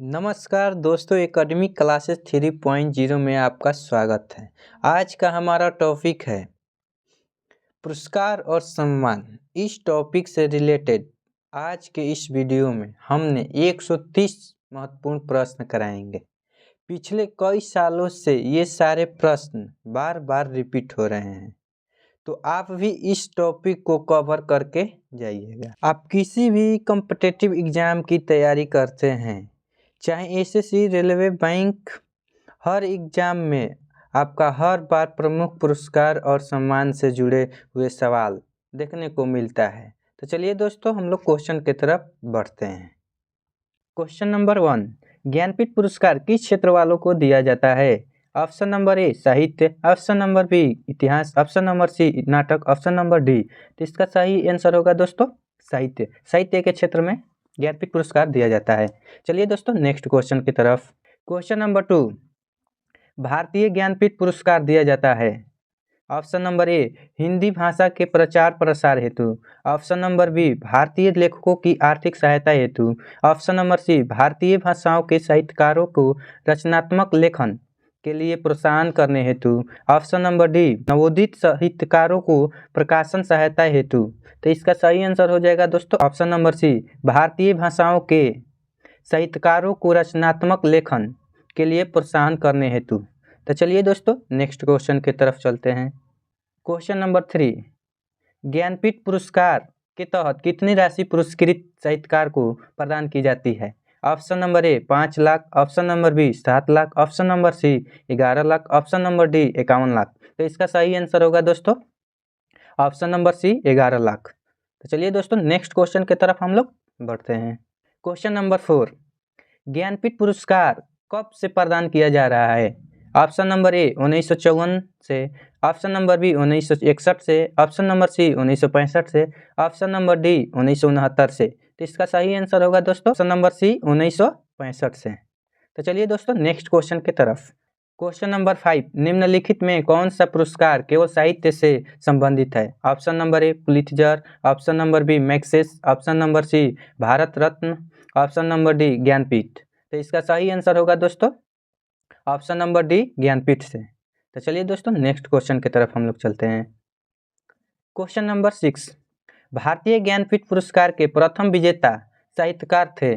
नमस्कार दोस्तों, academic classes 3.0 में आपका स्वागत है। आज का हमारा टॉपिक है पुरस्कार और सम्मान। इस टॉपिक से रिलेटेड आज के इस वीडियो में हमने 130 महत्वपूर्ण प्रश्न कराएंगे। पिछले कई सालों से ये सारे प्रश्न बार बार रिपीट हो रहे हैं, तो आप भी इस टॉपिक को कवर करके जाइएगा। आप किसी भी कॉम्पिटिटिव एग्ज़ाम की तैयारी करते हैं, चाहे एसएससी, रेलवे, बैंक, हर एग्ज़ाम में आपका हर बार प्रमुख पुरस्कार और सम्मान से जुड़े हुए सवाल देखने को मिलता है। तो चलिए दोस्तों, हम लोग क्वेश्चन की तरफ बढ़ते हैं। क्वेश्चन नंबर 1, ज्ञानपीठ पुरस्कार किस क्षेत्र वालों को दिया जाता है? ऑप्शन नंबर ए साहित्य, ऑप्शन नंबर बी इतिहास, ऑप्शन नंबर सी नाटक, ऑप्शन नंबर डी। तो इसका सही आंसर होगा दोस्तों साहित्य। साहित्य के क्षेत्र में ज्ञानपीठ पुरस्कार दिया जाता है। चलिए दोस्तों, नेक्स्ट क्वेश्चन की तरफ। क्वेश्चन नंबर 2, भारतीय ज्ञानपीठ पुरस्कार दिया जाता है। ऑप्शन नंबर ए हिंदी भाषा के प्रचार प्रसार हेतु, ऑप्शन नंबर बी भारतीय लेखकों की आर्थिक सहायता हेतु, ऑप्शन नंबर सी भारतीय भाषाओं के साहित्यकारों को रचनात्मक लेखन के लिए प्रोत्साहन करने हेतु, ऑप्शन नंबर डी नवोदित साहित्यकारों को प्रकाशन सहायता हेतु। तो इसका सही आंसर हो जाएगा दोस्तों ऑप्शन नंबर सी भारतीय भाषाओं के साहित्यकारों को रचनात्मक लेखन के लिए प्रोत्साहन करने हेतु। तो चलिए दोस्तों, नेक्स्ट क्वेश्चन की तरफ चलते हैं। क्वेश्चन नंबर 3, ज्ञानपीठ पुरस्कार के तहत कितनी राशि पुरस्कृत साहित्यकार को प्रदान की जाती है? Option number A 5 lakh, option number B 7 lakh, option number C 11 lakh, option number D 51 lakh. तो इसका सही आंसर होगा दोस्तों ऑप्शन नंबर सी 11 लाख। तो चलिए दोस्तों, नेक्स्ट क्वेश्चन की तरफ हम लोग बढ़ते हैं। क्वेश्चन नंबर 4, ज्ञानपीठ पुरस्कार कब से प्रदान किया जा रहा है? ऑप्शन नंबर ए 1954 से, ऑप्शन नंबर बी 1961 से, ऑप्शन नंबर सी 1965 से, ऑप्शन नंबर डी 1969 से। तो इसका सही आंसर होगा दोस्तों ऑप्शन नंबर सी 1965 से। तो चलिए दोस्तों, नेक्स्ट क्वेश्चन की तरफ। क्वेश्चन नंबर 5, निम्नलिखित में कौन सा पुरस्कार केवल साहित्य से संबंधित है? Option number A Pulitzer, option number B Magsaysay, option number C Bharat Ratna, option number D Jnanpith. तो इसका सही आंसर होगा दोस्तों ऑप्शन नंबर डी ज्ञानपीठ से। तो चलिए दोस्तों, नेक्स्ट क्वेश्चन की तरफ हम लोग चलते हैं। क्वेश्चन नंबर 6, भारतीय ज्ञानपीठ पुरस्कार के प्रथम विजेता साहित्यकार थे?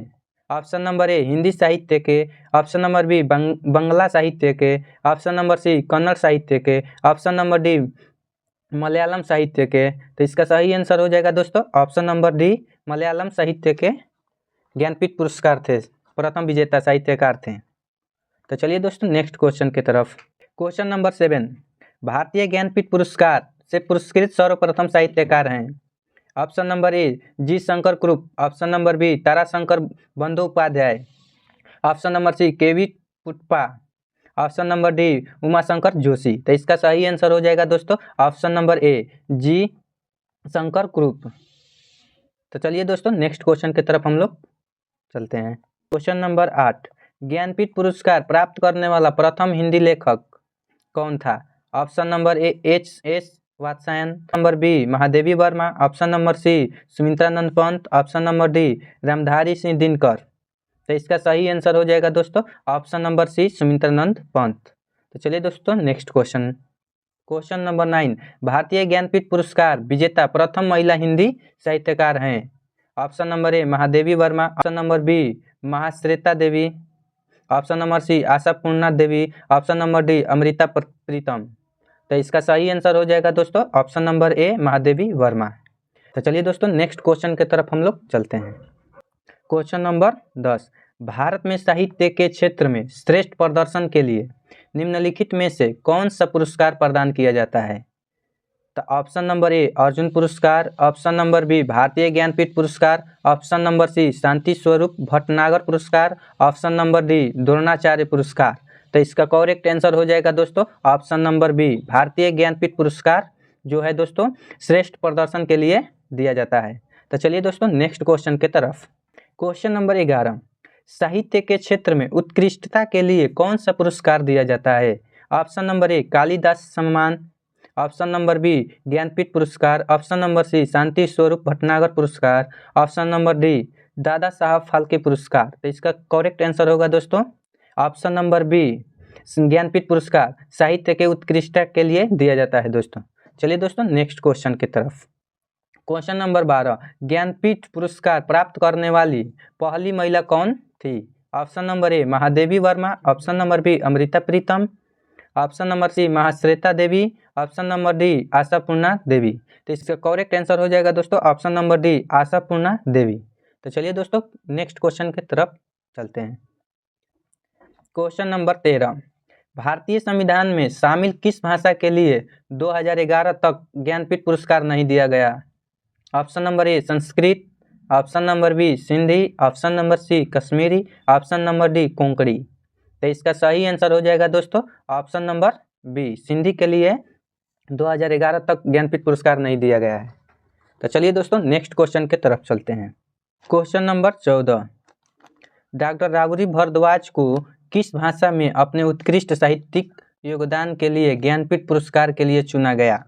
ऑप्शन नंबर ए हिंदी साहित्य के, ऑप्शन नंबर बी बंगला साहित्य के, ऑप्शन नंबर सी कन्नड़ साहित्य के, ऑप्शन नंबर डी मलयालम साहित्य के। तो इसका सही आंसर हो जाएगा दोस्तों ऑप्शन नंबर डी मलयालम साहित्य के ज्ञानपीठ पुरस्कार थे, प्रथम विजेता साहित्यकार थे। तो चलिए दोस्तों, नेक्स्ट क्वेश्चन की तरफ। क्वेश्चन नंबर 7, भारतीय ज्ञानपीठ पुरस्कार से पुरस्कृत सर्वप्रथम साहित्यकार हैं? Option number A G Shankar Kurup, option number B Tarashankar Bandopadhyay, option number C KV Pushpa, option number D Umashankar Joshi. तो इसका सही आंसर हो जाएगा दोस्तों option number A G Shankar Kurup. तो चलिए दोस्तों, नेक्स्ट क्वेश्चन की तरफ हम लोग चलते हैं। क्वेश्चन नंबर 8, ज्ञानपीठ पुरस्कार प्राप्त करने वाला प्रथम हिंदी लेखक कौन था? Option number A HS. Vatsyayan, number B Mahadevi Verma, option number C Sumitranand Pant, option number D Ramdhari Singh Dinkar. तो इसका सही आंसर हो जाएगा दोस्तों option number C Sumitranand Pant. तो चलिए दोस्तों, नेक्स्ट क्वेश्चन। क्वेश्चन नंबर 9, भारतीय ज्ञानपीठ पुरस्कार विजेता प्रथम महिला हिंदी साहित्यकार हैं? Option number A Mahadevi Verma, option number B Mahasweta Devi, option number C Asha Purna Devi, option number D Amrita Pritam. तो इसका सही आंसर हो जाएगा दोस्तों option number A Mahadevi Verma. तो चलिए दोस्तों, नेक्स्ट क्वेश्चन की तरफ हम लोग चलते हैं। क्वेश्चन नंबर 10, भारत में साहित्य के क्षेत्र में श्रेष्ठ प्रदर्शन के लिए निम्नलिखित में से कौन सा पुरस्कार प्रदान किया जाता है? तो ऑप्शन नंबर ए अर्जुन पुरस्कार, ऑप्शन नंबर बी भारतीय ज्ञानपीठ पुरस्कार, ऑप्शन नंबर सी शांति स्वरूप भटनागर पुरस्कार, ऑप्शन नंबर डी द्रोणाचार्य पुरस्कार। तो इसका करेक्ट आंसर हो जाएगा दोस्तों ऑप्शन नंबर बी भारतीय ज्ञानपीठ पुरस्कार जो है दोस्तों श्रेष्ठ प्रदर्शन के लिए दिया जाता है। तो चलिए दोस्तों, नेक्स्ट क्वेश्चन की तरफ। क्वेश्चन नंबर 11, साहित्य के क्षेत्र में उत्कृष्टता के लिए कौन सा पुरस्कार दिया जाता है? ऑप्शन नंबर ए कालिदास सम्मान, ऑप्शन नंबर बी ज्ञानपीठ पुरस्कार, ऑप्शन नंबर सी शांति स्वरूप भटनागर पुरस्कार, ऑप्शन नंबर डी दादा साहब फाल्के पुरस्कार, तो इसका करेक्ट आंसर होगा दोस्तों ऑप्शन नंबर बी, ज्ञानपीठ पुरस्कार साहित्य के उत्कृष्टता के लिए दिया जाता है दोस्तों। चलिए दोस्तों नेक्स्ट क्वेश्चन की तरफ। क्वेश्चन नंबर 12, ज्ञानपीठ पुरस्कार प्राप्त करने वाली पहली महिला कौन थी? Option number A Mahadevi Verma, option number B Amrita Pritam, option number C Mahasweta Devi, option number D Ashapurna Devi. तो इसका करेक्ट आंसर हो जाएगा दोस्तों option number D Ashapurna Devi. तो चलिए दोस्तों नेक्स्ट क्वेश्चन की तरफ चलते हैं। क्वेश्चन नंबर 13, भारतीय संविधान में शामिल किस भाषा के लिए 2011 तक ज्ञानपीठ पुरस्कार नहीं दिया गया? Option number A Sanskrit, option number B Sindhi, option number C Kashmiri, option number D Konkani. तो इसका सही आंसर हो जाएगा दोस्तों ऑप्शन नंबर बी, सिंधी के लिए 2011 तक ज्ञानपीठ पुरस्कार नहीं दिया गया है। तो चलिए दोस्तों नेक्स्ट क्वेश्चन की तरफ चलते हैं। क्वेश्चन नंबर 14, डॉक्टर राघुरी भारद्वाज को किस भाषा में अपने उत्कृष्ट साहित्यिक योगदान के लिए ज्ञानपीठ पुरस्कार के लिए चुना गया?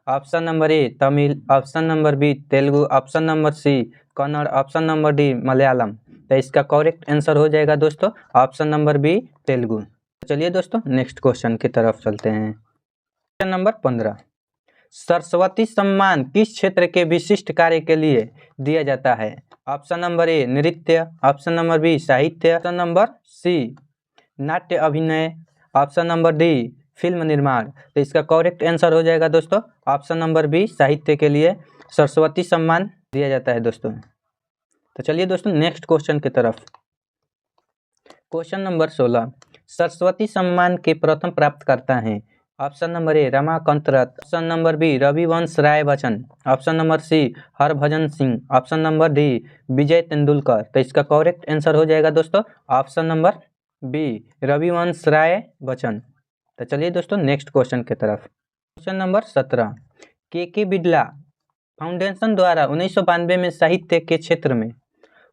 Option number A Tamil, option number B Telugu, option number C Kannada, option number D Malayalam. तो इसका करेक्ट आंसर हो जाएगा दोस्तों ऑप्शन नंबर बी तेलुगु। चलिए दोस्तों नेक्स्ट क्वेश्चन की तरफ चलते हैं। क्वेश्चन नंबर 15, सरस्वती सम्मान किस क्षेत्र के विशिष्ट कार्य के लिए दिया जाता है? ऑप्शन नंबर ए नृत्य, ऑप्शन नंबर बी साहित्य, ऑप्शन नंबर सी नाट्य अभिनय, ऑप्शन नंबर डी फिल्म निर्माण। तो इसका करेक्ट आंसर हो जाएगा दोस्तों ऑप्शन नंबर बी, साहित्य के लिए सरस्वती सम्मान दिया जाता है दोस्तों। तो चलिए दोस्तों नेक्स्ट क्वेश्चन की तरफ। क्वेश्चन नंबर 16, सरस्वती सम्मान के प्रथम प्राप्तकर्ता हैं? Option number A Ramakant Rath, option number B Ravivansh Rai Bachchan, option number C Harbhajan Singh, option number D Vijay Tendulkar. तो इसका करेक्ट आंसर हो जाएगा दोस्तों option number B Ravivansh Rai Bachchan. तो चलिए दोस्तों नेक्स्ट क्वेश्चन की तरफ। क्वेश्चन नंबर 17, के बिड़ला फाउंडेशन द्वारा 1992 में साहित्य के क्षेत्र में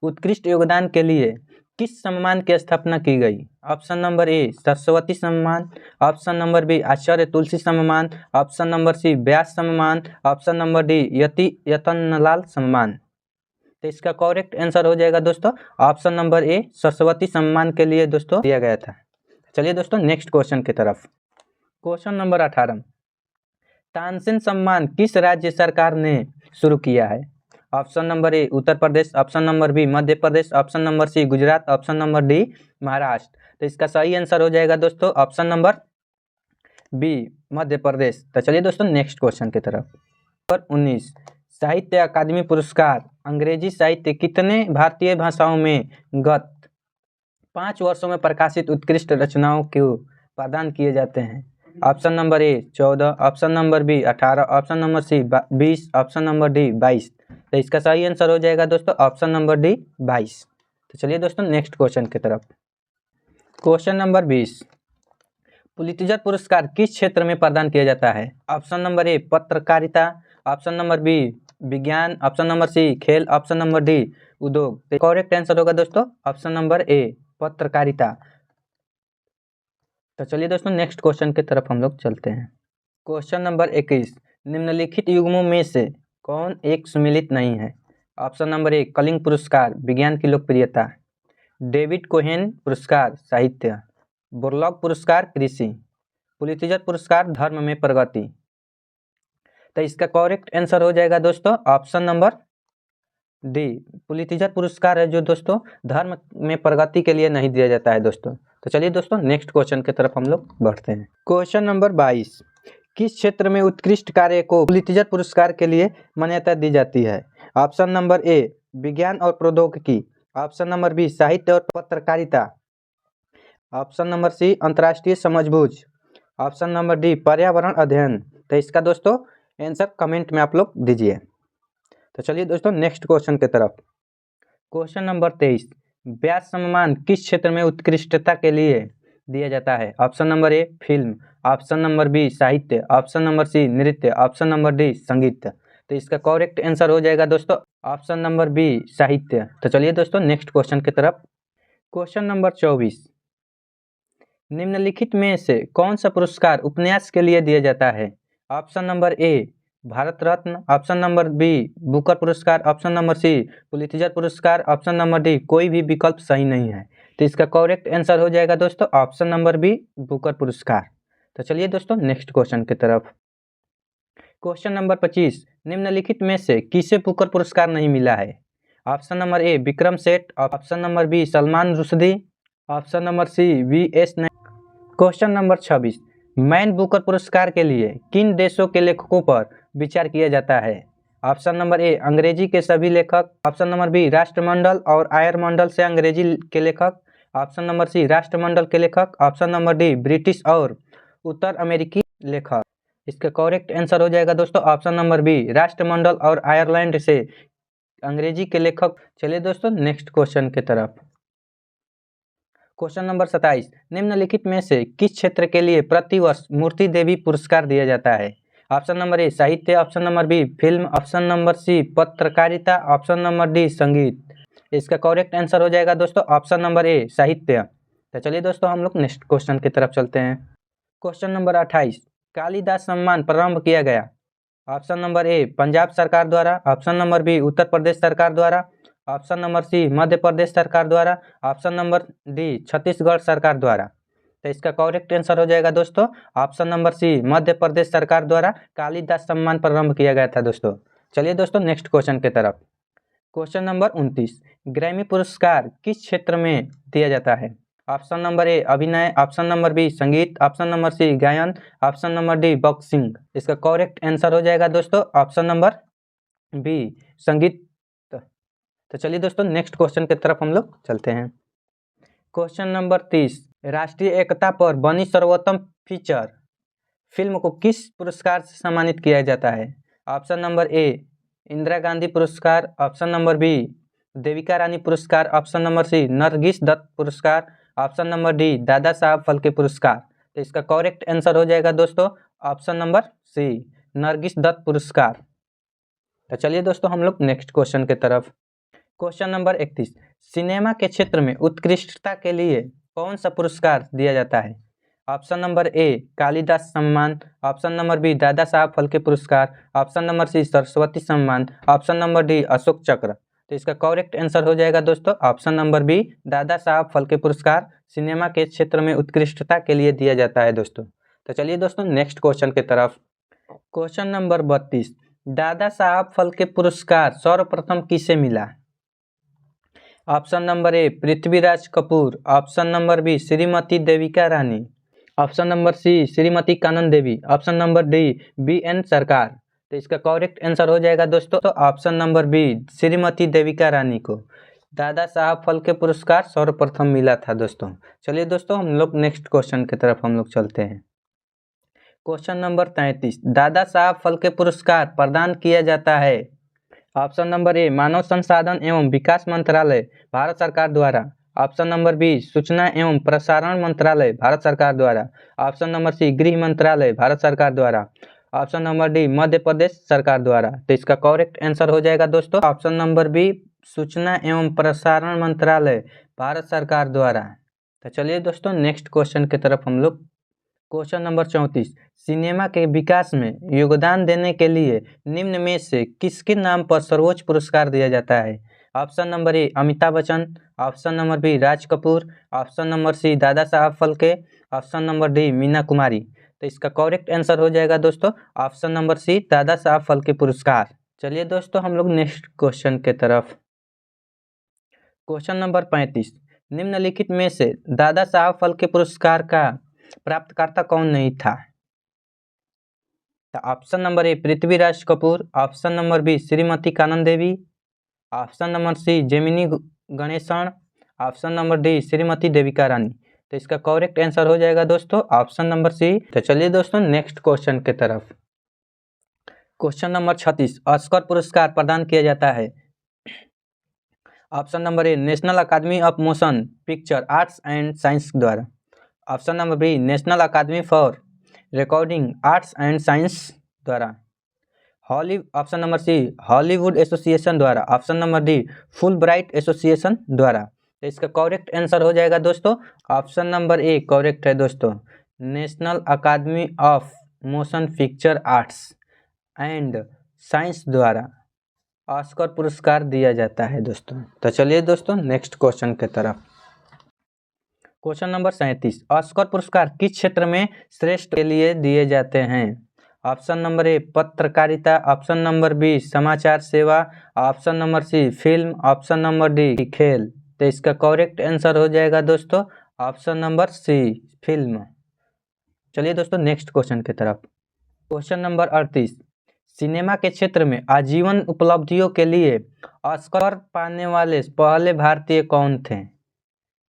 उत्कृष्ट योगदान के लिए किस सम्मान की स्थापना की गई? ऑप्शन नंबर ए सरस्वती सम्मान, ऑप्शन नंबर बी आचार्य तुलसी सम्मान, ऑप्शन नंबर सी व्यास सम्मान, ऑप्शन नंबर डी यतनलाल सम्मान। तो इसका करेक्ट आंसर हो जाएगा दोस्तों ऑप्शन नंबर ए सरस्वती सम्मान के लिए दोस्तों दिया गया था। चलिए दोस्तों नेक्स्ट क्वेश्चन की तरफ। क्वेश्चन नंबर 18, तानसेन सम्मान किस राज्य सरकार ने शुरू किया है? Option number A Uttar Pradesh, option number B Madhya Pradesh, option number C Gujarat, option number D Maharashtra. तो इसका सही आंसर हो जाएगा दोस्तों option number B Madhya Pradesh. तो चलिए दोस्तों नेक्स्ट क्वेश्चन की तरफ। नंबर 19, साहित्य अकादमी पुरस्कार अंग्रेजी साहित्य कितने भारतीय भाषाओं में गत 5 वर्षों में प्रकाशित उत्कृष्ट रचनाओं को प्रदान किए जाते हैं? Option number A 14, option number B 18, option number C 20, option number D 22। तो इसका सही आंसर हो जाएगा दोस्तों ऑप्शन नंबर डी 22। तो चलिए दोस्तों नेक्स्ट क्वेश्चन की तरफ। क्वेश्चन नंबर 20, पुलित्जर पुरस्कार किस क्षेत्र में प्रदान किया जाता है? ऑप्शन नंबर ए पत्रकारिता, ऑप्शन नंबर बी विज्ञान, ऑप्शन नंबर सी खेल, ऑप्शन नंबर डी उद्योग। तो करेक्ट आंसर होगा दोस्तों ऑप्शन नंबर ए पत्रकारिता। तो चलिए दोस्तों नेक्स्ट क्वेश्चन की तरफ हम लोग चलते हैं। क्वेश्चन नंबर 21, निम्नलिखित युग्मों में से कौन एक सुमेलित नहीं है? ऑप्शन नंबर ए कलिंग पुरस्कार विज्ञान की लोकप्रियता, डेविड कोहेन पुरस्कार साहित्य, बुरलॉग पुरस्कार कृषि, पुलित्जर पुरस्कार धर्म में प्रगति। तो इसका करेक्ट आंसर हो जाएगा दोस्तों ऑप्शन नंबर डी पुलित्जर पुरस्कार है जो दोस्तों धर्म में प्रगति के लिए नहीं दिया जाता है दोस्तों। तो चलिए दोस्तों नेक्स्ट क्वेश्चन की तरफ हम लोग बढ़ते हैं। क्वेश्चन नंबर 22, किस क्षेत्र में उत्कृष्ट कार्य को पुलित्जर पुरस्कार के लिए मान्यता दी जाती है? ऑप्शन नंबर ए विज्ञान और प्रौद्योगिकी, ऑप्शन नंबर बी साहित्य और पत्रकारिता, ऑप्शन नंबर सी अंतर्राष्ट्रीय समझबूझ, ऑप्शन नंबर डी पर्यावरण अध्ययन। तो इसका दोस्तों आंसर कमेंट में आप लोग दीजिए। तो चलिए दोस्तों नेक्स्ट क्वेश्चन की तरफ। क्वेश्चन नंबर 23, व्यास सम्मान किस क्षेत्र में उत्कृष्टता के लिए दिया जाता है? Option number A film, option number B साहित्य, ऑप्शन नंबर सी नृत्य, ऑप्शन नंबर डी संगीत। तो इसका करेक्ट आंसर हो जाएगा दोस्तों ऑप्शन नंबर बी साहित्य। तो चलिए दोस्तों नेक्स्ट क्वेश्चन की तरफ। क्वेश्चन नंबर 24, निम्नलिखित में से कौन सा पुरस्कार उपन्यास के लिए दिया जाता है? Option number A Bharat Ratna, option number B Booker पुरस्कार, ऑप्शन नंबर सी पुलित्जर पुरस्कार, ऑप्शन नंबर डी कोई भी विकल्प सही नहीं है। तो इसका करेक्ट आंसर हो जाएगा दोस्तों ऑप्शन नंबर बी बुकर पुरस्कार। तो चलिए दोस्तों नेक्स्ट क्वेश्चन की तरफ। क्वेश्चन नंबर 25, निम्नलिखित में से किसे बुकर पुरस्कार नहीं मिला है? Option number A Vikram Seth, option number B Salman Rushdie, option number C VS. Question number 26, Man Booker पुरस्कार के लिए किन देशों के लेखकों पर विचार किया जाता है? ऑप्शन नंबर ए अंग्रेजी के सभी लेखक, ऑप्शन नंबर बी राष्ट्रमंडल और आयरमंडल से अंग्रेजी के लेखक, ऑप्शन नंबर सी राष्ट्रमंडल के लेखक, ऑप्शन नंबर डी ब्रिटिश और उत्तर अमेरिकी लेखक। इसका करेक्ट आंसर हो जाएगा दोस्तों ऑप्शन नंबर बी राष्ट्रमंडल और आयरलैंड से अंग्रेजी के लेखक। चलिए दोस्तों नेक्स्ट क्वेश्चन की तरफ। क्वेश्चन नंबर 27, निम्नलिखित में से किस क्षेत्र के लिए प्रतिवर्ष मूर्ति देवी पुरस्कार दिया जाता है? ऑप्शन नंबर ए साहित्य, option number B film, option number C पत्रकारिता, ऑप्शन नंबर डी संगीत। इसका करेक्ट आंसर हो जाएगा दोस्तों ऑप्शन नंबर ए साहित्य। तो चलिए दोस्तों हम लोग नेक्स्ट क्वेश्चन की तरफ चलते हैं। क्वेश्चन नंबर 28, कालिदास सम्मान प्रारंभ किया गया? ऑप्शन नंबर ए पंजाब सरकार द्वारा, option number B Uttar Pradesh सरकार द्वारा, ऑप्शन नंबर सी मध्य प्रदेश सरकार द्वारा, ऑप्शन नंबर डी छत्तीसगढ़ सरकार द्वारा। तो इसका करेक्ट आंसर हो जाएगा दोस्तों ऑप्शन नंबर सी मध्य प्रदेश सरकार द्वारा कालिदास सम्मान प्रारंभ किया गया था दोस्तों। चलिए दोस्तों नेक्स्ट क्वेश्चन की तरफ। क्वेश्चन नंबर 29, ग्रैमी पुरस्कार किस क्षेत्र में दिया जाता है? ऑप्शन नंबर ए अभिनय, ऑप्शन नंबर बी संगीत, ऑप्शन नंबर सी गायन, ऑप्शन नंबर डी बॉक्सिंग। इसका करेक्ट आंसर हो जाएगा दोस्तों ऑप्शन नंबर बी संगीत। तो चलिए दोस्तों नेक्स्ट क्वेश्चन की तरफ हम लोग चलते हैं। क्वेश्चन नंबर 30, राष्ट्रीय एकता पर बनी सर्वोत्तम फीचर फिल्म को किस पुरस्कार से सम्मानित किया जाता है? Option number A Indira Gandhi पुरस्कार, option number B Devika Rani पुरस्कार, option number C Nargis Dutt पुरस्कार, ऑप्शन नंबर डी दादा साहब फाल्के पुरस्कार। तो इसका करेक्ट आंसर हो जाएगा दोस्तों option number C Nargis Dutt पुरस्कार। तो चलिए दोस्तों हम लोग नेक्स्ट क्वेश्चन की तरफ। क्वेश्चन नंबर 31, सिनेमा के क्षेत्र में उत्कृष्टता के लिए कौन सा पुरस्कार दिया जाता है? ऑप्शन नंबर ए कालिदास सम्मान, ऑप्शन नंबर बी दादा साहब फाल्के पुरस्कार, ऑप्शन नंबर सी सरस्वती सम्मान, ऑप्शन नंबर डी अशोक चक्र। तो इसका करेक्ट आंसर हो जाएगा दोस्तों ऑप्शन नंबर बी दादा साहब फाल्के पुरस्कार सिनेमा के क्षेत्र में उत्कृष्टता के लिए दिया जाता है दोस्तों। तो चलिए दोस्तों नेक्स्ट क्वेश्चन की तरफ। क्वेश्चन नंबर 32, दादा साहब फाल्के पुरस्कार सर्वप्रथम किसे मिला? Option number A Prithviraj Kapoor, option number B Shrimati Devika Rani, option number C Shrimati Kanan Devi, option number D B N. Sarkar. तो इसका करेक्ट आंसर हो जाएगा दोस्तों तो option number B Shrimati Devika Rani को दादा साहब फाल्के पुरस्कार सर्वप्रथम मिला था दोस्तों। चलिए दोस्तों हम लोग नेक्स्ट क्वेश्चन की तरफ हम लोग चलते हैं। क्वेश्चन नंबर 33, दादा साहब फाल्के पुरस्कार प्रदान किया जाता है? ऑप्शन नंबर ए मानव संसाधन एवं विकास मंत्रालय भारत सरकार द्वारा, ऑप्शन नंबर बी सूचना एवं प्रसारण मंत्रालय भारत सरकार द्वारा, ऑप्शन नंबर सी गृह मंत्रालय भारत सरकार द्वारा, option number D Madhya Pradesh सरकार द्वारा। तो इसका करेक्ट आंसर हो जाएगा दोस्तों ऑप्शन नंबर बी सूचना एवं प्रसारण मंत्रालय भारत सरकार द्वारा। तो चलिए दोस्तों नेक्स्ट क्वेश्चन की तरफ हम लोग। क्वेश्चन नंबर 34, सिनेमा के विकास में योगदान देने के लिए निम्न में से किसके नाम पर सर्वोच्च पुरस्कार दिया जाता है? Option number A Amitabh Bachchan, option number B Raj Kapoor, option number C Dada Saheb Phalke, option number D Meena Kumari. तो इसका करेक्ट आंसर हो जाएगा दोस्तों option number C Dada Saheb Phalke पुरस्कार। चलिए दोस्तों हम लोग नेक्स्ट क्वेश्चन के तरफ। क्वेश्चन नंबर 35, निम्नलिखित में से दादा साहब फाल्के पुरस्कार का प्राप्तकर्ता कौन नहीं था? Option number A Prithviraj Kapoor, option number B Shrimati Kanan Devi, option number C Gemini Ganesan, option number D Shrimati Devika Rani. तो इसका करेक्ट आंसर हो जाएगा दोस्तों ऑप्शन नंबर सी। तो चलिए दोस्तों नेक्स्ट क्वेश्चन की तरफ। क्वेश्चन नंबर 36, ऑस्कर पुरस्कार प्रदान किया जाता है? Option number A national academy of motion picture arts and science द्वारा, option number B national academy for recording arts and science द्वारा, option number C Hollywood association द्वारा, option number D Fulbright association द्वारा। तो इसका correct answer हो जाएगा दोस्तों option number ए correct है दोस्तों National academy of motion picture arts and science द्वारा ऑस्कर पुरस्कार दिया जाता है दोस्तों। तो चलिए दोस्तों नेक्स्ट क्वेश्चन की तरफ। क्वेश्चन नंबर 37, ऑस्कर पुरस्कार किस क्षेत्र में श्रेष्ठ के लिए दिए जाते हैं? ऑप्शन नंबर ए पत्रकारिता, ऑप्शन नंबर बी समाचार सेवा, option number C film, option number D खेल। तो इसका करेक्ट आंसर हो जाएगा दोस्तों ऑप्शन नंबर सी फिल्म। चलिए दोस्तों नेक्स्ट क्वेश्चन की तरफ। क्वेश्चन नंबर 38, सिनेमा के क्षेत्र में आजीवन उपलब्धियों के लिए ऑस्कर पाने वाले पहले भारतीय कौन थे?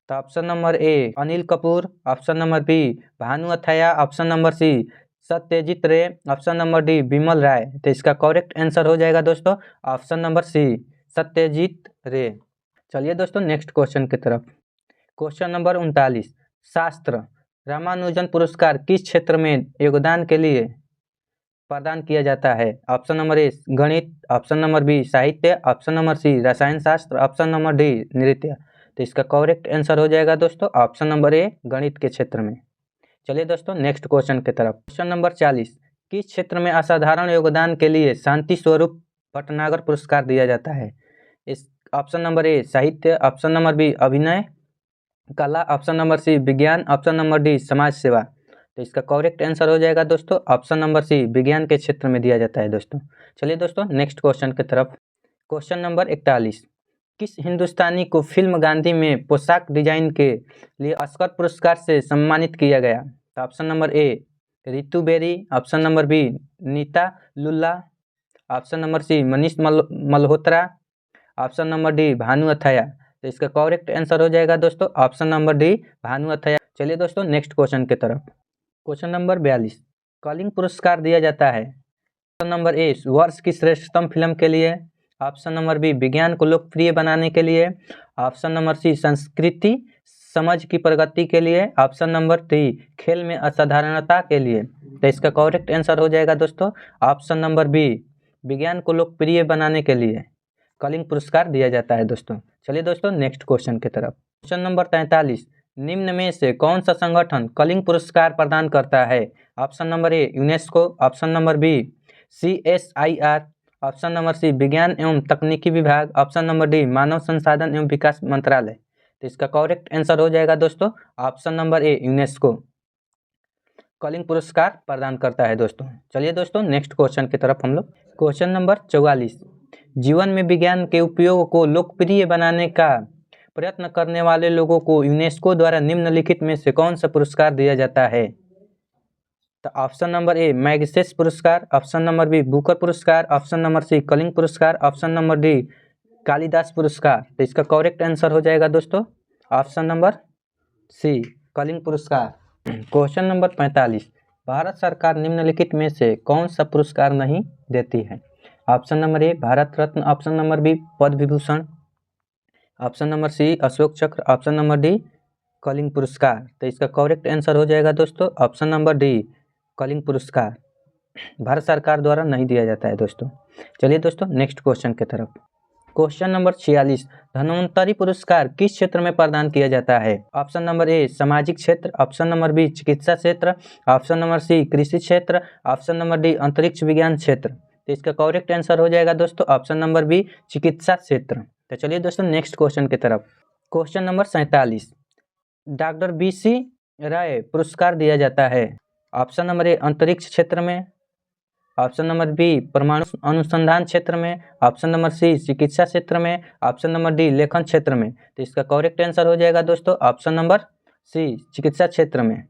तो option number A Anil Kapoor, option number B Bhanu Athaiya, option number C Satyajit Ray, option number D Bimal Roy. तो इसका करेक्ट आंसर हो जाएगा दोस्तों ऑप्शन नंबर सी सत्यजीत रे। चलिए दोस्तों नेक्स्ट क्वेश्चन की तरफ। क्वेश्चन नंबर 39, शास्त्र रामानुजन पुरस्कार किस क्षेत्र में योगदान के लिए प्रदान किया जाता है? ऑप्शन नंबर ए गणित, ऑप्शन नंबर बी साहित्य, ऑप्शन नंबर सी रसायन शास्त्र, ऑप्शन नंबर डी नृत्य। तो इसका करेक्ट आंसर हो जाएगा दोस्तों ऑप्शन नंबर ए गणित के क्षेत्र में। चलिए दोस्तों नेक्स्ट क्वेश्चन की तरफ। क्वेश्चन नंबर 40, किस क्षेत्र में असाधारण योगदान के लिए शांति स्वरूप भटनागर पुरस्कार दिया जाता है? इस ऑप्शन नंबर ए साहित्य, ऑप्शन नंबर बी अभिनय कला, ऑप्शन नंबर सी विज्ञान, ऑप्शन नंबर डी समाज सेवा। तो इसका करेक्ट आंसर हो जाएगा दोस्तों ऑप्शन नंबर सी विज्ञान के क्षेत्र में दिया जाता है दोस्तों। चलिए दोस्तों नेक्स्ट क्वेश्चन की तरफ। क्वेश्चन नंबर 41, किस हिंदुस्तानी को फिल्म गांधी में पोशाक डिजाइन के लिए ऑस्कर पुरस्कार से सम्मानित किया गया? तो option number A Ritu Beri, option number B Neeta Lulla, option number C Manish Malhotra, option number D Bhanu Athaiya. तो इसका करेक्ट आंसर हो जाएगा दोस्तों option number D Bhanu Athaiya. चलिए दोस्तों नेक्स्ट क्वेश्चन की तरफ। क्वेश्चन नंबर 42, कलिंग पुरस्कार दिया जाता है ऑप्शन नंबर ए वर्ष की श्रेष्ठतम फिल्म के लिए, ऑप्शन नंबर बी विज्ञान को लोकप्रिय बनाने के लिए, ऑप्शन नंबर सी संस्कृति समझ की प्रगति के लिए, ऑप्शन नंबर डी खेल में असाधारणता के लिए। तो इसका करेक्ट आंसर हो जाएगा दोस्तों ऑप्शन नंबर बी विज्ञान को लोकप्रिय बनाने के लिए कलिंग पुरस्कार दिया जाता है दोस्तों। चलिए दोस्तों नेक्स्ट क्वेश्चन की तरफ। क्वेश्चन नंबर 43, निम्न में से कौन सा संगठन कलिंग पुरस्कार प्रदान करता है? Option number A UNESCO, option number B CSIR, option number C विज्ञान एवं तकनीकी विभाग, ऑप्शन नंबर डी मानव संसाधन एवं विकास मंत्रालय। तो इसका करेक्ट आंसर हो जाएगा दोस्तों option number A UNESCO Kalinga पुरस्कार प्रदान करता है दोस्तों। चलिए दोस्तों नेक्स्ट क्वेश्चन की तरफ हम लोग। क्वेश्चन नंबर 44, जीवन में विज्ञान के उपयोग को लोकप्रिय बनाने का प्रयत्न करने वाले लोगों को यूनेस्को द्वारा निम्नलिखित में से कौन सा पुरस्कार दिया जाता है? तो ऑप्शन नंबर ए मैग्सेस पुरस्कार, ऑप्शन नंबर बी बुकर पुरस्कार, ऑप्शन नंबर सी कलिंग पुरस्कार, ऑप्शन नंबर डी कालिदास पुरस्कार। तो इसका करेक्ट आंसर हो जाएगा दोस्तों ऑप्शन नंबर सी कलिंग पुरस्कार। क्वेश्चन नंबर 45, भारत सरकार निम्नलिखित में से कौन सा पुरस्कार नहीं देती है? Option number A Bharat Ratna, option number B Padma Vibhushan, option number C Ashok Chakra, option number D Kalinga पुरस्कार। तो इसका करेक्ट आंसर हो जाएगा दोस्तों ऑप्शन नंबर डी कलिंग पुरस्कार भारत सरकार द्वारा नहीं दिया जाता है दोस्तों। चलिए दोस्तों नेक्स्ट क्वेश्चन की तरफ। क्वेश्चन नंबर 46, धन्वंतरी पुरस्कार किस क्षेत्र में प्रदान किया जाता है? ऑप्शन नंबर ए सामाजिक क्षेत्र, ऑप्शन नंबर बी चिकित्सा क्षेत्र, ऑप्शन नंबर सी कृषि क्षेत्र, ऑप्शन नंबर डी अंतरिक्ष विज्ञान क्षेत्र। तो इसका करेक्ट आंसर हो जाएगा दोस्तों ऑप्शन नंबर बी चिकित्सा क्षेत्र। तो चलिए दोस्तों नेक्स्ट क्वेश्चन की तरफ। क्वेश्चन नंबर 47, डॉक्टर BC राय पुरस्कार दिया जाता है ऑप्शन नंबर ए अंतरिक्ष क्षेत्र में, ऑप्शन नंबर बी परमाणु अनुसंधान क्षेत्र में, ऑप्शन नंबर सी चिकित्सा क्षेत्र में, ऑप्शन नंबर डी लेखन क्षेत्र में। तो इसका करेक्ट आंसर हो जाएगा दोस्तों ऑप्शन नंबर सी चिकित्सा क्षेत्र में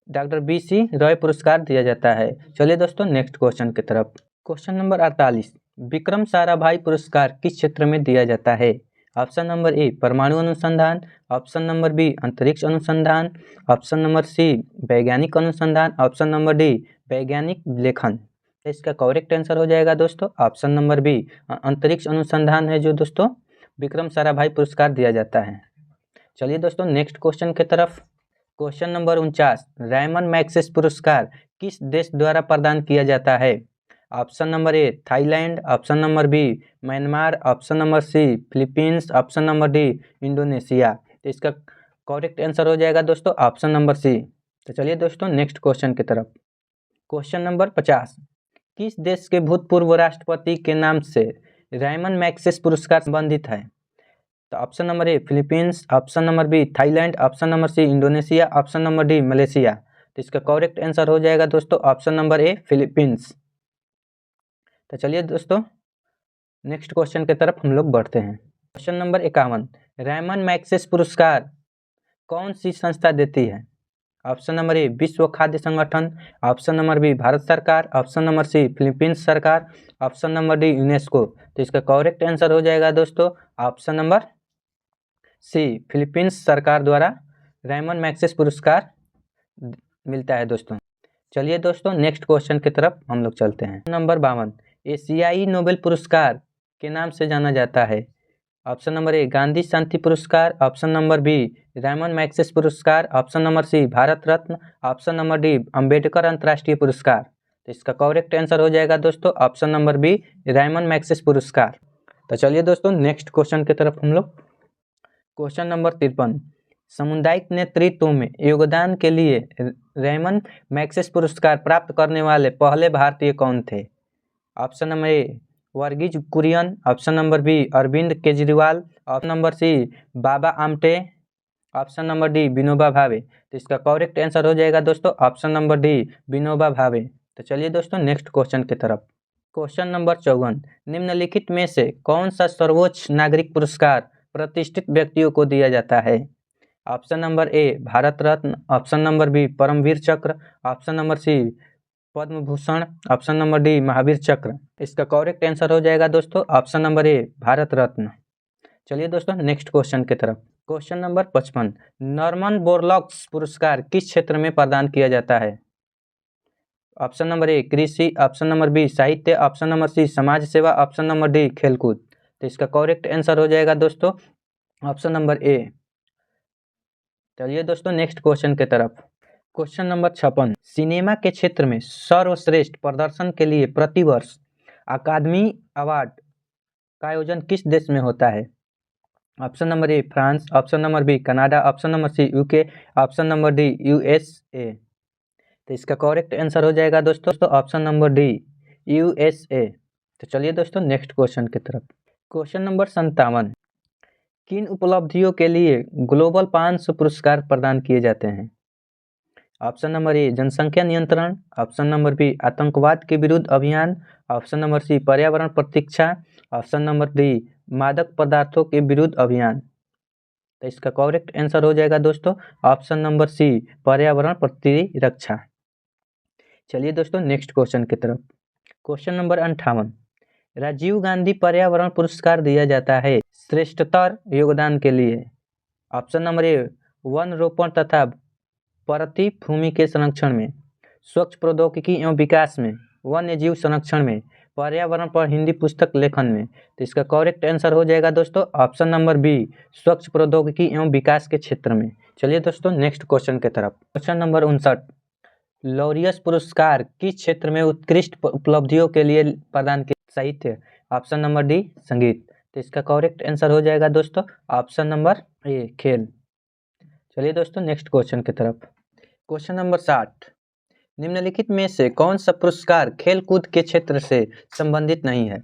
डॉक्टर BC रॉय पुरस्कार दिया जाता है। चलिए दोस्तों नेक्स्ट क्वेश्चन की तरफ। क्वेश्चन नंबर 48, विक्रम साराभाई पुरस्कार किस क्षेत्र में दिया जाता है? ऑप्शन नंबर ए परमाणु अनुसंधान, ऑप्शन नंबर बी अंतरिक्ष अनुसंधान, ऑप्शन नंबर सी वैज्ञानिक अनुसंधान, ऑप्शन नंबर डी वैज्ञानिक लेखन। इसका करेक्ट आंसर हो जाएगा दोस्तों ऑप्शन नंबर बी अंतरिक्ष अनुसंधान है जो दोस्तों विक्रम साराभाई पुरस्कार दिया जाता है। चलिए दोस्तों नेक्स्ट क्वेश्चन की तरफ। क्वेश्चन नंबर 49, रायमन मैग्सेस पुरस्कार किस देश द्वारा प्रदान किया जाता है? Option number A Thailand, option number B Myanmar, option number C Philippines, option number D Indonesia. तो इसका करेक्ट आंसर हो जाएगा दोस्तों ऑप्शन नंबर सी। तो चलिए दोस्तों नेक्स्ट क्वेश्चन की तरफ। क्वेश्चन नंबर 50, किस देश के भूतपूर्व राष्ट्रपति के नाम से रायमन मैग्सेसे पुरस्कार संबंधित है? तो option number A Philippines, option number B Thailand, option number C Indonesia, option number D Malaysia. तो इसका करेक्ट आंसर हो जाएगा दोस्तों ऑप्शन नंबर ए फिलीपींस। तो चलिए दोस्तों नेक्स्ट क्वेश्चन की तरफ हम लोग बढ़ते हैं। क्वेश्चन नंबर 51, रायमन मैग्सेसे पुरस्कार कौन सी संस्था देती है? ऑप्शन नंबर ए विश्व खाद्य संगठन, ऑप्शन नंबर बी भारत सरकार, ऑप्शन नंबर सी फिलीपींस सरकार, ऑप्शन नंबर डी यूनेस्को। तो इसका करेक्ट आंसर हो जाएगा दोस्तों ऑप्शन नंबर सी फिलीपींस सरकार द्वारा रायमन मैग्सेसे पुरस्कार मिलता है दोस्तों। चलिए दोस्तों नेक्स्ट क्वेश्चन की तरफ हम लोग चलते हैं। नंबर 52, एशियाई नोबेल पुरस्कार के नाम से जाना जाता है? ऑप्शन नंबर ए गांधी शांति पुरस्कार, option number B Ramon Magsaysay पुरस्कार, option number C Bharat Ratna, option number D Ambedkar अंतर्राष्ट्रीय पुरस्कार। तो इसका करेक्ट आंसर हो जाएगा दोस्तों option number B Ramon Magsaysay पुरस्कार। तो चलिए दोस्तों नेक्स्ट क्वेश्चन की तरफ हम लोग। क्वेश्चन नंबर 53, सामुदायिक नेतृत्व में योगदान के लिए रायमन मैग्सेसे पुरस्कार प्राप्त करने वाले पहले भारतीय कौन थे? Option number A Verghese Kurien, option number B Arvind Kejriwal, option number C Baba Amte, option number D Vinoba Bhave. तो इसका करेक्ट आंसर हो जाएगा दोस्तों option number D Vinoba Bhave. तो चलिए दोस्तों नेक्स्ट क्वेश्चन की तरफ। क्वेश्चन नंबर 54, निम्नलिखित में से कौन सा सर्वोच्च नागरिक पुरस्कार प्रतिष्ठित व्यक्तियों को दिया जाता है? Option number A Bharat Ratna, option number B Paramvir Chakra, option number C Padma Bhushan, option number D Mahavir Chakra. इसका करेक्ट आंसर हो जाएगा दोस्तों option number A Bharat Ratna. चलिए दोस्तों नेक्स्ट क्वेश्चन की तरफ। क्वेश्चन नंबर 55, नॉर्मन बोरलॉग्स पुरस्कार किस क्षेत्र में प्रदान किया जाता है? ऑप्शन नंबर ए कृषि, ऑप्शन नंबर बी साहित्य, ऑप्शन नंबर सी समाज सेवा, ऑप्शन नंबर डी खेलकूद। तो इसका करेक्ट आंसर हो जाएगा दोस्तों ऑप्शन नंबर ए। चलिए दोस्तों नेक्स्ट क्वेश्चन की तरफ। क्वेश्चन नंबर 56, सिनेमा के क्षेत्र में सर्वश्रेष्ठ प्रदर्शन के लिए प्रतिवर्ष अकादमी अवार्ड का आयोजन किस देश में होता है? Option number A France, option number B Canada, option number C UK, option number D USA. तो इसका करेक्ट आंसर हो जाएगा दोस्तों ऑप्शन नंबर डी यूएसए। तो चलिए दोस्तों नेक्स्ट क्वेश्चन की तरफ। क्वेश्चन नंबर 57, किन उपलब्धियों के लिए ग्लोबल 500 पुरस्कार प्रदान किए जाते हैं? ऑप्शन नंबर ए जनसंख्या नियंत्रण, ऑप्शन नंबर बी आतंकवाद के विरुद्ध अभियान, ऑप्शन नंबर सी पर्यावरण प्रतिरक्षा, ऑप्शन नंबर डी मादक पदार्थों के विरुद्ध अभियान। तो इसका करेक्ट आंसर हो जाएगा दोस्तों ऑप्शन नंबर सी पर्यावरण प्रतिरक्षा। चलिए दोस्तों नेक्स्ट क्वेश्चन की तरफ। क्वेश्चन नंबर 58, राजीव गांधी पर्यावरण पुरस्कार दिया जाता है श्रेष्ठतर योगदान के लिए? ऑप्शन नंबर ए वन रोपण तथा परती भूमि के संरक्षण में, स्वच्छ प्रौद्योगिकी एवं विकास में, वन्य जीव संरक्षण में, पर्यावरण पर हिंदी पुस्तक लेखन में। तो इसका करेक्ट आंसर हो जाएगा दोस्तों ऑप्शन नंबर बी स्वच्छ प्रौद्योगिकी एवं विकास के क्षेत्र में। चलिए दोस्तों नेक्स्ट क्वेश्चन की तरफ। क्वेश्चन नंबर 59, लॉरियस पुरस्कार किस क्षेत्र में उत्कृष्ट उपलब्धियों के लिए प्रदान किया? साहित्य, ऑप्शन नंबर डी संगीत। तो इसका करेक्ट आंसर हो जाएगा दोस्तों ऑप्शन नंबर ए खेल। चलिए दोस्तों नेक्स्ट क्वेश्चन की तरफ। क्वेश्चन नंबर 60, निम्नलिखित में से कौन सा पुरस्कार खेलकूद के क्षेत्र से संबंधित नहीं है?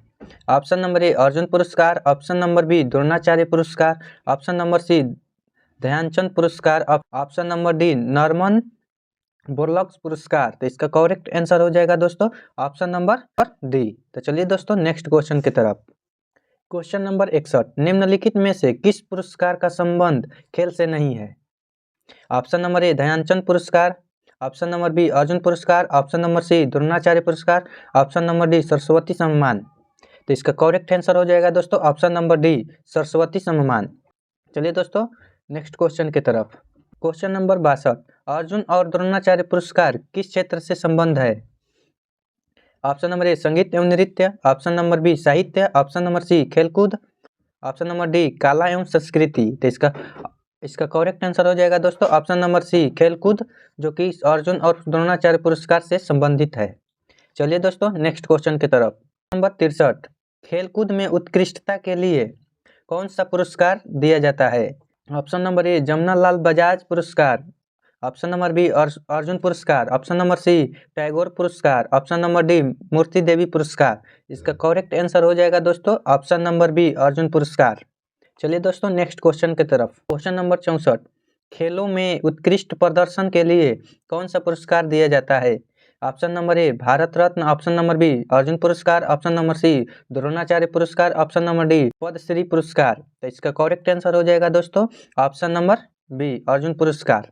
ऑप्शन नंबर ए अर्जुन पुरस्कार, ऑप्शन नंबर बी द्रोणाचार्य पुरस्कार, ऑप्शन नंबर सी ध्यानचंद पुरस्कार, ऑप्शन नंबर डी नॉर्मन बोरलॉग्स पुरस्कार। तो इसका करेक्ट आंसर हो जाएगा दोस्तों ऑप्शन नंबर डी। तो चलिए दोस्तों नेक्स्ट क्वेश्चन की तरफ। क्वेश्चन नंबर 61, निम्नलिखित में से किस पुरस्कार का संबंध खेल से नहीं है? ऑप्शन नंबर ए ध्यानचंद पुरस्कार, ऑप्शन नंबर बी अर्जुन पुरस्कार, ऑप्शन नंबर सी द्रोणाचार्य पुरस्कार, ऑप्शन नंबर डी सरस्वती सम्मान। तो इसका करेक्ट आंसर हो जाएगा दोस्तों ऑप्शन नंबर डी सरस्वती सम्मान। चलिए दोस्तों नेक्स्ट क्वेश्चन की तरफ। क्वेश्चन नंबर 62, अर्जुन और द्रोणाचार्य पुरस्कार किस क्षेत्र से संबंध है? ऑप्शन नंबर ए संगीत एवं नृत्य, ऑप्शन नंबर बी साहित्य, ऑप्शन नंबर सी खेलकूद, ऑप्शन नंबर डी कला एवं संस्कृति। तो इसका करेक्ट आंसर हो जाएगा दोस्तों ऑप्शन नंबर सी खेलकूद, जो कि अर्जुन और द्रोणाचार्य पुरस्कार से संबंधित है। चलिए दोस्तों नेक्स्ट क्वेश्चन की तरफ। नंबर 63, खेलकूद में उत्कृष्टता के लिए कौन सा पुरस्कार दिया जाता है? ऑप्शन नंबर ए जमनालाल बजाज पुरस्कार, ऑप्शन नंबर बी अर्जुन पुरस्कार, ऑप्शन नंबर सी टैगोर पुरस्कार, ऑप्शन नंबर डी मूर्ति देवी पुरस्कार। इसका करेक्ट आंसर हो जाएगा दोस्तों ऑप्शन नंबर बी अर्जुन पुरस्कार। चलिए दोस्तों नेक्स्ट क्वेश्चन की तरफ। क्वेश्चन नंबर 64, खेलों में उत्कृष्ट प्रदर्शन के लिए कौन सा पुरस्कार दिया जाता है? Option number A Bharat Ratna, option number B Arjun पुरस्कार, ऑप्शन नंबर सी द्रोणाचार्य पुरस्कार, ऑप्शन नंबर डी पद्मश्री पुरस्कार। तो इसका करेक्ट आंसर हो जाएगा दोस्तों ऑप्शन नंबर बी अर्जुन पुरस्कार।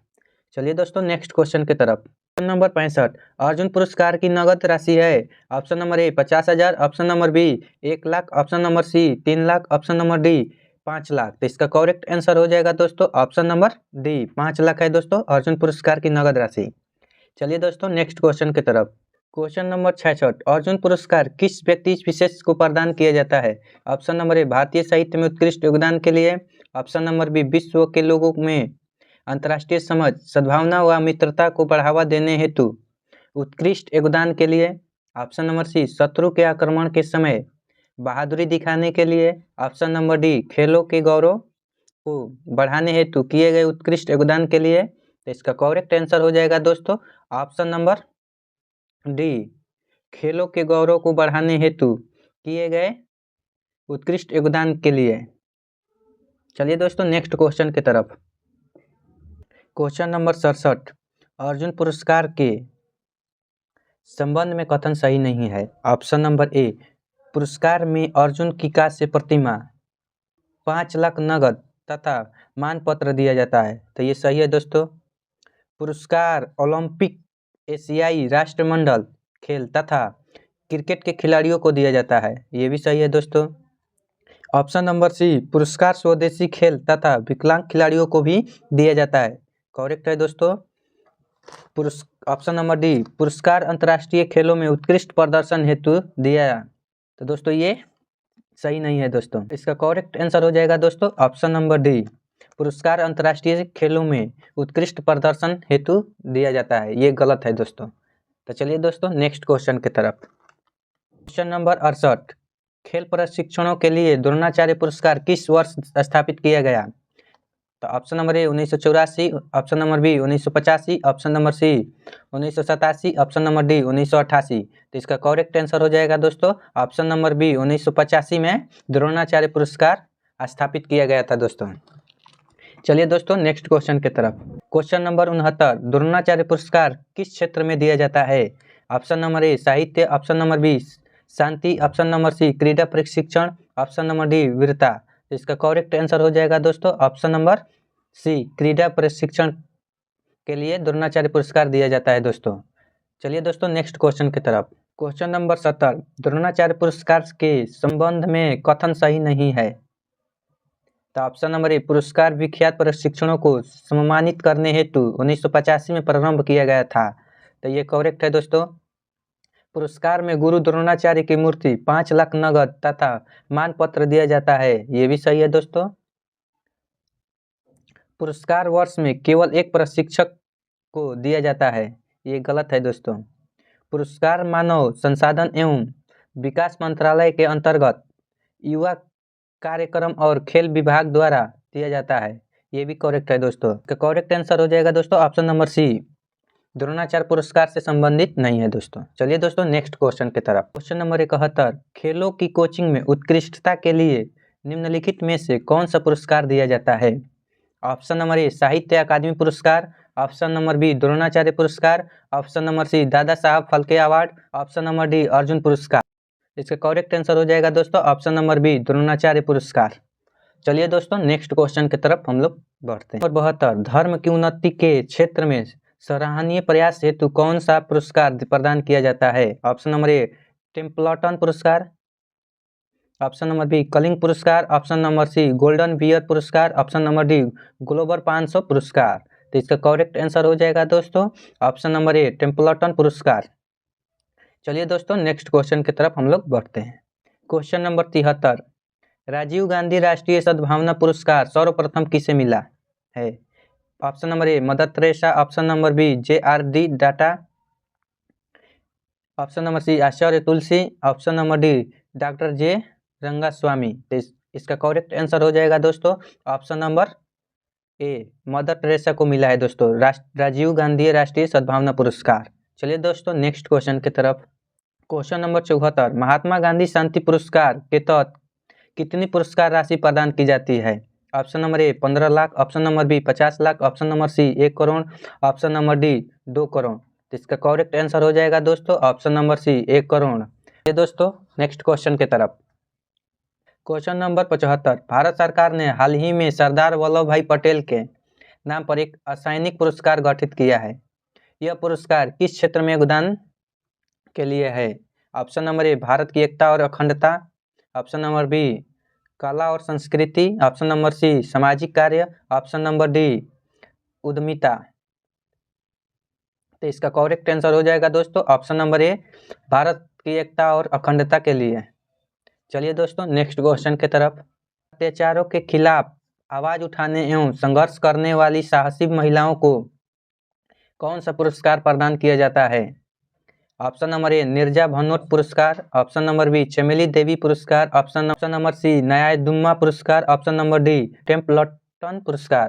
चलिए दोस्तों नेक्स्ट क्वेश्चन की तरफ। क्वेश्चन नंबर 65, अर्जुन पुरस्कार की नगद राशि है? Option number A 50,000, option number B 1 lakh, option number C 3 lakh, option number D 5 lakh. तो इसका करेक्ट आंसर हो जाएगा दोस्तों ऑप्शन नंबर डी 5 लाख है दोस्तों अर्जुन पुरस्कार की नगद राशि। चलिए दोस्तों नेक्स्ट क्वेश्चन की तरफ। क्वेश्चन नंबर 66, अर्जुन पुरस्कार किस व्यक्ति विशेष को प्रदान किया जाता है? ऑप्शन नंबर ए भारतीय साहित्य में उत्कृष्ट योगदान के लिए, ऑप्शन नंबर बी विश्व के लोगों में अंतर्राष्ट्रीय समझ, सद्भावना व मित्रता को बढ़ावा देने हेतु उत्कृष्ट योगदान के लिए, ऑप्शन नंबर सी शत्रु के आक्रमण के समय बहादुरी दिखाने के लिए, ऑप्शन नंबर डी खेलों के गौरव को बढ़ाने हेतु किए गए उत्कृष्ट योगदान के लिए। तो इसका करेक्ट आंसर हो जाएगा दोस्तों ऑप्शन नंबर डी खेलों के गौरव को बढ़ाने हेतु किए गए उत्कृष्ट योगदान के लिए। चलिए दोस्तों नेक्स्ट क्वेश्चन की तरफ। क्वेश्चन नंबर 67, अर्जुन पुरस्कार के संबंध में कथन सही नहीं है। ऑप्शन नंबर ए पुरस्कार में अर्जुन की कांस्य प्रतिमा, 5 लाख नगद तथा मानपत्र दिया जाता है। तो ये सही है दोस्तों। पुरस्कार ओलंपिक, एशियाई राष्ट्रमंडल खेल तथा क्रिकेट के खिलाड़ियों को दिया जाता है। ये भी सही है दोस्तों। ऑप्शन नंबर सी पुरस्कार स्वदेशी खेल तथा विकलांग खिलाड़ियों को भी दिया जाता है। करेक्ट है दोस्तों। ऑप्शन नंबर डी पुरस्कार अंतर्राष्ट्रीय खेलों में उत्कृष्ट प्रदर्शन हेतु दिया। तो दोस्तों ये सही नहीं है दोस्तों। इसका करेक्ट आंसर हो जाएगा दोस्तों ऑप्शन नंबर डी पुरस्कार अंतर्राष्ट्रीय खेलों में उत्कृष्ट प्रदर्शन हेतु दिया जाता है। ये गलत है दोस्तों। तो चलिए दोस्तों नेक्स्ट क्वेश्चन की तरफ। क्वेश्चन नंबर 68, खेल प्रशिक्षणों के लिए द्रोणाचार्य पुरस्कार किस वर्ष स्थापित किया गया? तो option number A 1984, option number B 1985, option number C 1987, option number D 1988। तो इसका करेक्ट आंसर हो जाएगा दोस्तों ऑप्शन नंबर बी 1985 में द्रोणाचार्य पुरस्कार स्थापित किया गया था दोस्तों। चलिए दोस्तों नेक्स्ट क्वेश्चन की तरफ। क्वेश्चन नंबर 69, द्रोणाचार्य पुरस्कार किस क्षेत्र में दिया जाता है? ऑप्शन नंबर ए साहित्य, ऑप्शन नंबर बी शांति, ऑप्शन नंबर सी क्रीड़ा प्रशिक्षण, ऑप्शन नंबर डी वीरता। तो इसका करेक्ट आंसर हो जाएगा दोस्तों ऑप्शन नंबर सी क्रीड़ा प्रशिक्षण के लिए द्रोणाचार्य पुरस्कार दिया जाता है दोस्तों। चलिए दोस्तों नेक्स्ट क्वेश्चन की तरफ। क्वेश्चन नंबर 70, द्रोणाचार्य पुरस्कार के संबंध में कथन सही नहीं है। तो ऑप्शन नंबर ए पुरस्कार विख्यात प्रशिक्षणों को सम्मानित करने हेतु 1985 में प्रारंभ किया गया था। तो ये करेक्ट है दोस्तों। पुरस्कार में गुरु द्रोणाचार्य की मूर्ति, 5 लाख नगद तथा मानपत्र दिया जाता है। ये भी सही है दोस्तों। पुरस्कार वर्ष में केवल एक प्रशिक्षक को दिया जाता है। ये गलत है दोस्तों। पुरस्कार मानव संसाधन एवं विकास मंत्रालय के अंतर्गत युवा कार्यक्रम और खेल विभाग द्वारा दिया जाता है। ये भी करेक्ट है दोस्तों। करेक्ट आंसर हो जाएगा दोस्तों ऑप्शन नंबर सी द्रोणाचार्य पुरस्कार से संबंधित नहीं है दोस्तों। चलिए दोस्तों नेक्स्ट क्वेश्चन की तरफ। क्वेश्चन नंबर 71, खेलों की कोचिंग में उत्कृष्टता के लिए निम्नलिखित में से कौन सा पुरस्कार दिया जाता है? ऑप्शन नंबर ए साहित्य अकादमी पुरस्कार, ऑप्शन नंबर बी द्रोणाचार्य पुरस्कार, option number C Dada Saheb Phalke award, option number D Arjun पुरस्कार। इसका करेक्ट आंसर हो जाएगा दोस्तों ऑप्शन नंबर बी द्रोणाचार्य पुरस्कार। चलिए दोस्तों नेक्स्ट क्वेश्चन की तरफ हम लोग बढ़ते हैं। नंबर 72, धर्म की उन्नति के क्षेत्र में सराहनीय प्रयास हेतु कौन सा पुरस्कार प्रदान किया जाता है? ऑप्शन नंबर ए टेम्पल्टन पुरस्कार, ऑप्शन नंबर बी कलिंग पुरस्कार, option number C Golden beer पुरस्कार, ऑप्शन नंबर डी ग्लोबल 500 पुरस्कार। तो इसका करेक्ट आंसर हो जाएगा दोस्तों ऑप्शन नंबर ए टेम्पल्टन पुरस्कार। चलिए दोस्तों नेक्स्ट क्वेश्चन की तरफ हम लोग बढ़ते हैं। क्वेश्चन नंबर 73, राजीव गांधी राष्ट्रीय सद्भावना पुरस्कार सर्वप्रथम किसे मिला है? Option number A Mother Teresa, option number B JRD Tata, option number C Acharya Tulsi, option number D doctor J Rangaswamy. तो इसका करेक्ट आंसर हो जाएगा दोस्तों option number A Mother Teresa को मिला है दोस्तों राजीव गांधी राष्ट्रीय सद्भावना पुरस्कार। चलिए दोस्तों नेक्स्ट क्वेश्चन की तरफ। क्वेश्चन नंबर 74, महात्मा गांधी शांति पुरस्कार के तहत कितनी पुरस्कार राशि प्रदान की जाती है? Option number A 15 lakh, option number B 50 lakh, option number C 1 crore, option number D 2 crore. तो इसका करेक्ट आंसर हो जाएगा दोस्तों ऑप्शन नंबर सी 1 करोड़। ये दोस्तों नेक्स्ट क्वेश्चन की तरफ। क्वेश्चन नंबर 75, भारत सरकार ने हाल ही में सरदार वल्लभ भाई पटेल के नाम पर एक असैनिक पुरस्कार गठित किया है। यह पुरस्कार किस क्षेत्र में योगदान के लिए है? ऑप्शन नंबर ए भारत की एकता और अखंडता, ऑप्शन नंबर बी कला और संस्कृति, ऑप्शन नंबर सी सामाजिक कार्य, ऑप्शन नंबर डी उद्यमिता। तो इसका करेक्ट आंसर हो जाएगा दोस्तों ऑप्शन नंबर ए भारत की एकता और अखंडता के लिए। चलिए दोस्तों नेक्स्ट क्वेश्चन की तरफ। अत्याचारों के खिलाफ आवाज उठाने एवं संघर्ष करने वाली साहसी महिलाओं को कौन सा पुरस्कार प्रदान किया जाता है? ऑप्शन नंबर ए निर्जा भनोट पुरस्कार, ऑप्शन नंबर बी चमेली देवी पुरस्कार, ऑप्शन नंबर सी न्यायदुम्मा पुरस्कार, ऑप्शन नंबर डी टेम्पल्टन पुरस्कार।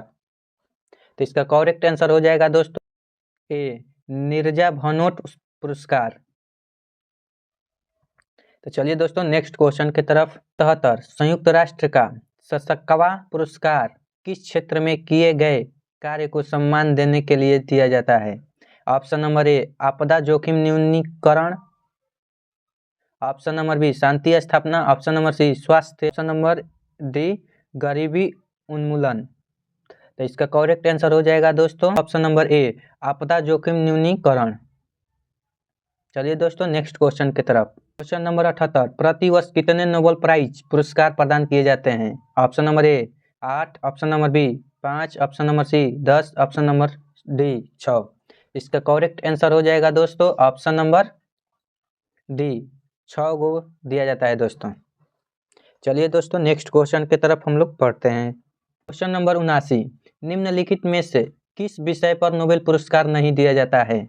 तो इसका करेक्ट आंसर हो जाएगा दोस्तों ए निर्जा भनोट पुरस्कार। तो चलिए दोस्तों नेक्स्ट क्वेश्चन की तरफ। 73, संयुक्त राष्ट्र का सशक्वा पुरस्कार किस क्षेत्र में किए गए कार्य को सम्मान देने के लिए दिया जाता है? ऑप्शन नंबर ए आपदा जोखिम न्यूनीकरण, ऑप्शन नंबर बी शांति स्थापना, ऑप्शन नंबर सी स्वास्थ्य, ऑप्शन नंबर डी गरीबी उन्मूलन। तो इसका करेक्ट आंसर हो जाएगा दोस्तों ऑप्शन नंबर ए आपदा जोखिम न्यूनीकरण। चलिए दोस्तों नेक्स्ट क्वेश्चन की तरफ। क्वेश्चन नंबर 78, प्रतिवर्ष कितने नोबेल प्राइज पुरस्कार प्रदान किए जाते हैं? Option number A 8, option number B 5, option number C 10, option number D 6। इसका करेक्ट आंसर हो जाएगा दोस्तों ऑप्शन नंबर डी 6 को दिया जाता है दोस्तों। चलिए दोस्तों नेक्स्ट क्वेश्चन की तरफ हम लोग पढ़ते हैं। क्वेश्चन नंबर 79, निम्नलिखित में से किस विषय पर नोबेल पुरस्कार नहीं दिया जाता है?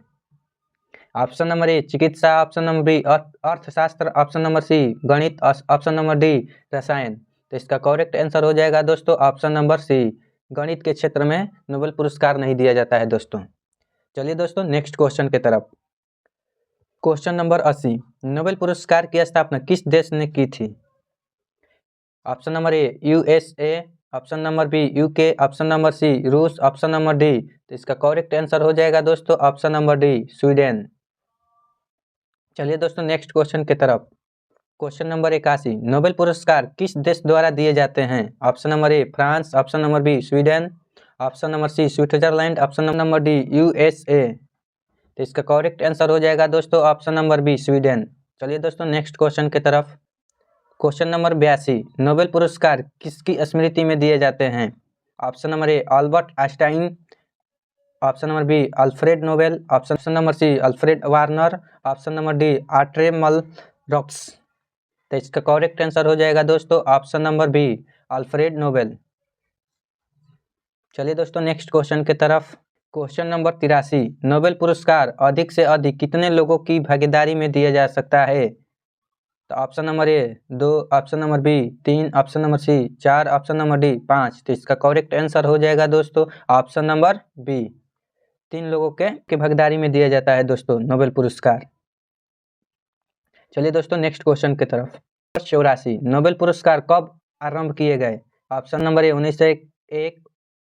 ऑप्शन नंबर ए चिकित्सा, ऑप्शन नंबर बी अर्थशास्त्र, ऑप्शन नंबर सी गणित, ऑप्शन नंबर डी रसायन। तो इसका करेक्ट आंसर हो जाएगा दोस्तों ऑप्शन नंबर सी गणित के क्षेत्र में नोबेल पुरस्कार नहीं दिया जाता है दोस्तों। चलिए दोस्तों नेक्स्ट क्वेश्चन की तरफ। क्वेश्चन नंबर 80, नोबेल पुरस्कार की स्थापना किस देश ने की थी? Option number A USA, option number B UK, option number C रूस, ऑप्शन नंबर डी। तो इसका करेक्ट आंसर हो जाएगा दोस्तों ऑप्शन नंबर डी स्वीडन। चलिए दोस्तों नेक्स्ट क्वेश्चन की तरफ। क्वेश्चन नंबर 81, नोबेल पुरस्कार किस देश द्वारा दिए जाते हैं? Option number A France, option number B Sweden, option number C Switzerland, option number D USA। तो इसका करेक्ट आंसर हो जाएगा दोस्तों ऑप्शन नंबर बी स्वीडन। चलिए दोस्तों नेक्स्ट क्वेश्चन की तरफ। क्वेश्चन नंबर 82, नोबेल पुरस्कार किसकी स्मृति में दिए जाते हैं? Option number A Albert Einstein, option number B Alfred Nobel, option number C Alfred Warner, option number D आर्ट्रेमल रॉक्स। तो इसका करेक्ट आंसर हो जाएगा दोस्तों option number B Alfred Nobel. चलिए दोस्तों नेक्स्ट क्वेश्चन की तरफ। क्वेश्चन नंबर 83, नोबेल पुरस्कार अधिक से अधिक कितने लोगों की भागीदारी में दिया जा सकता है? तो option number A 2, option number B 3, option number C 4, option number D 5। तो इसका करेक्ट आंसर हो जाएगा दोस्तों ऑप्शन नंबर बी 3 लोगों के भागीदारी में दिया जाता है दोस्तों नोबेल पुरस्कार। चलिए दोस्तों नेक्स्ट क्वेश्चन की तरफ। 84, नोबेल पुरस्कार कब आरंभ किए गए? Option number A 1901,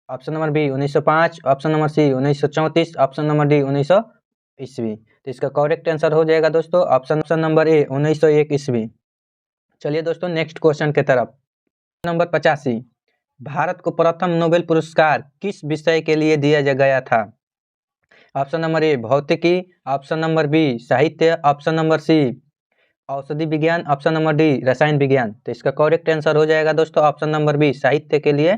option number B 1905, option number C 1934, option number D 1900 ईस्वी। तो इसका करेक्ट आंसर हो जाएगा दोस्तों ऑप्शन नंबर ए 1901 ईस्वी। चलिए दोस्तों नेक्स्ट क्वेश्चन की तरफ। नंबर 85, भारत को प्रथम नोबेल पुरस्कार किस विषय के लिए दिया गया था? ऑप्शन नंबर ए भौतिकी, ऑप्शन नंबर बी साहित्य, ऑप्शन नंबर सी औषधि विज्ञान, ऑप्शन नंबर डी रसायन विज्ञान। तो इसका करेक्ट आंसर हो जाएगा दोस्तों ऑप्शन नंबर बी साहित्य के लिए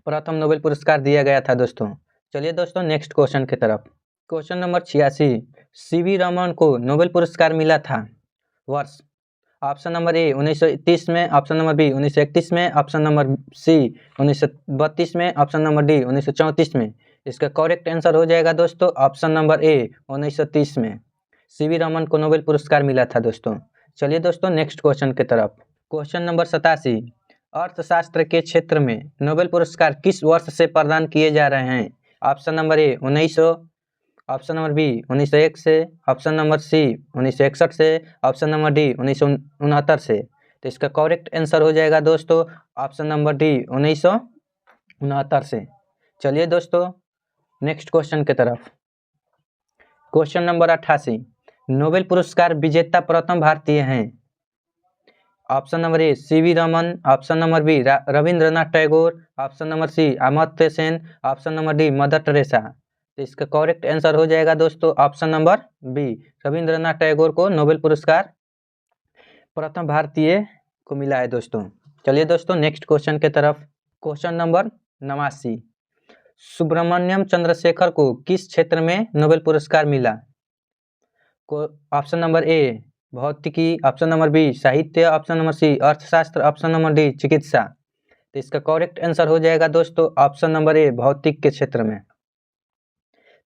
प्रथम नोबेल पुरस्कार दिया गया था दोस्तों। चलिए दोस्तों नेक्स्ट क्वेश्चन की तरफ। क्वेश्चन नंबर 86, CV रमन को नोबेल पुरस्कार मिला था वर्ष? ऑप्शन नंबर ए 1930 में, ऑप्शन नंबर बी 1931 में, ऑप्शन नंबर सी 1932 में, ऑप्शन नंबर डी 1934 में। इसका करेक्ट आंसर हो जाएगा दोस्तों ऑप्शन नंबर ए 1930 में CV रमन को नोबेल पुरस्कार मिला था दोस्तों। चलिए दोस्तों नेक्स्ट क्वेश्चन की तरफ। क्वेश्चन नंबर 87, अर्थशास्त्र के क्षेत्र में नोबेल पुरस्कार किस वर्ष से प्रदान किए जा रहे हैं? Option number A 1900, option number B 1901 से, ऑप्शन नंबर सी 1961 से, ऑप्शन नंबर डी 1969 से। तो इसका करेक्ट आंसर हो जाएगा दोस्तों ऑप्शन नंबर डी 1969 से। चलिए दोस्तों नेक्स्ट क्वेश्चन की तरफ। क्वेश्चन नंबर 88, नोबेल पुरस्कार विजेता प्रथम भारतीय हैं? Option number A CV Raman, option number B Rabindranath Tagore, option number C Amartya Sen, option number D Mother Teresa. तो इसका करेक्ट आंसर हो जाएगा दोस्तों option number B, Rabindranath Tagore को नोबेल पुरस्कार प्रथम भारतीय को मिला है दोस्तों। चलिए दोस्तों नेक्स्ट क्वेश्चन की तरफ। क्वेश्चन नंबर 89, सुब्रमण्यम चंद्रशेखर को किस क्षेत्र में नोबेल पुरस्कार मिला? ऑप्शन नंबर ए भौतिकी, ऑप्शन नंबर बी साहित्य, ऑप्शन नंबर सी अर्थशास्त्र, ऑप्शन नंबर डी चिकित्सा। तो इसका करेक्ट आंसर हो जाएगा दोस्तों ऑप्शन नंबर ए भौतिक के क्षेत्र में।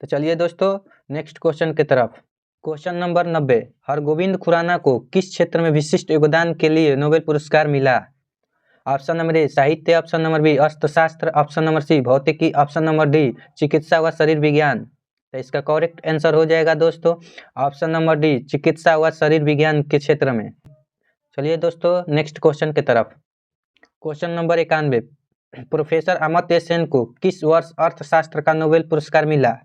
तो चलिए दोस्तों नेक्स्ट क्वेश्चन की तरफ। क्वेश्चन नंबर 90, हरगोविंद खुराना को किस क्षेत्र में विशिष्ट योगदान के लिए नोबेल पुरस्कार मिला? ऑप्शन नंबर ए साहित्य, ऑप्शन नंबर बी अर्थशास्त्र, ऑप्शन नंबर सी भौतिकी, ऑप्शन नंबर डी चिकित्सा व शरीर विज्ञान। तो इसका करेक्ट आंसर हो जाएगा दोस्तों ऑप्शन नंबर डी चिकित्सा व शरीर विज्ञान के क्षेत्र में। चलिए दोस्तों नेक्स्ट क्वेश्चन की तरफ। Question number 91, professor Amartya Sen को किस वर्ष अर्थशास्त्र का नोबेल पुरस्कार मिला?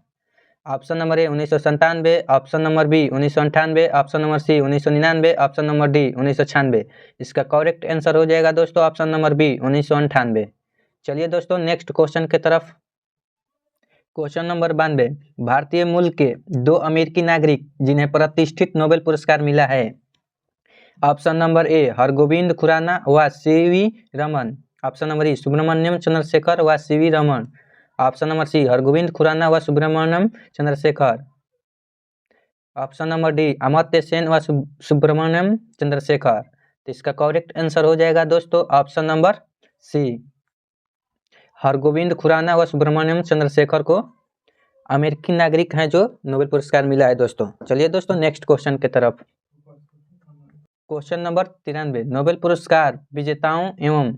Option number A 1997, option number B 1998, option number C 1999, option number D 1996। इसका करेक्ट आंसर हो जाएगा दोस्तों ऑप्शन नंबर बी 1998। चलिए दोस्तों नेक्स्ट क्वेश्चन की तरफ। क्वेश्चन नंबर 92, भारतीय मूल के 2 अमेरिकी नागरिक जिन्हें प्रतिष्ठित नोबेल पुरस्कार मिला है? Option number A Hargobind Khurana व C V Raman, option number E Subrahmanyan Chandrasekhar व C V Raman, option number C Hargobind Khurana व Subrahmanyan Chandrasekhar, option number D Amartya Sen व सुब्रमण्यम चंद्रशेखर। तो इसका करेक्ट आंसर हो जाएगा दोस्तों option number C, Hargobind Khurana व सुब्रमण्यम चंद्रशेखर को अमेरिकी नागरिक हैं जो नोबेल पुरस्कार मिला है दोस्तों। चलिए दोस्तों नेक्स्ट क्वेश्चन की तरफ। क्वेश्चन नंबर 93, नोबेल पुरस्कार विजेताओं एवं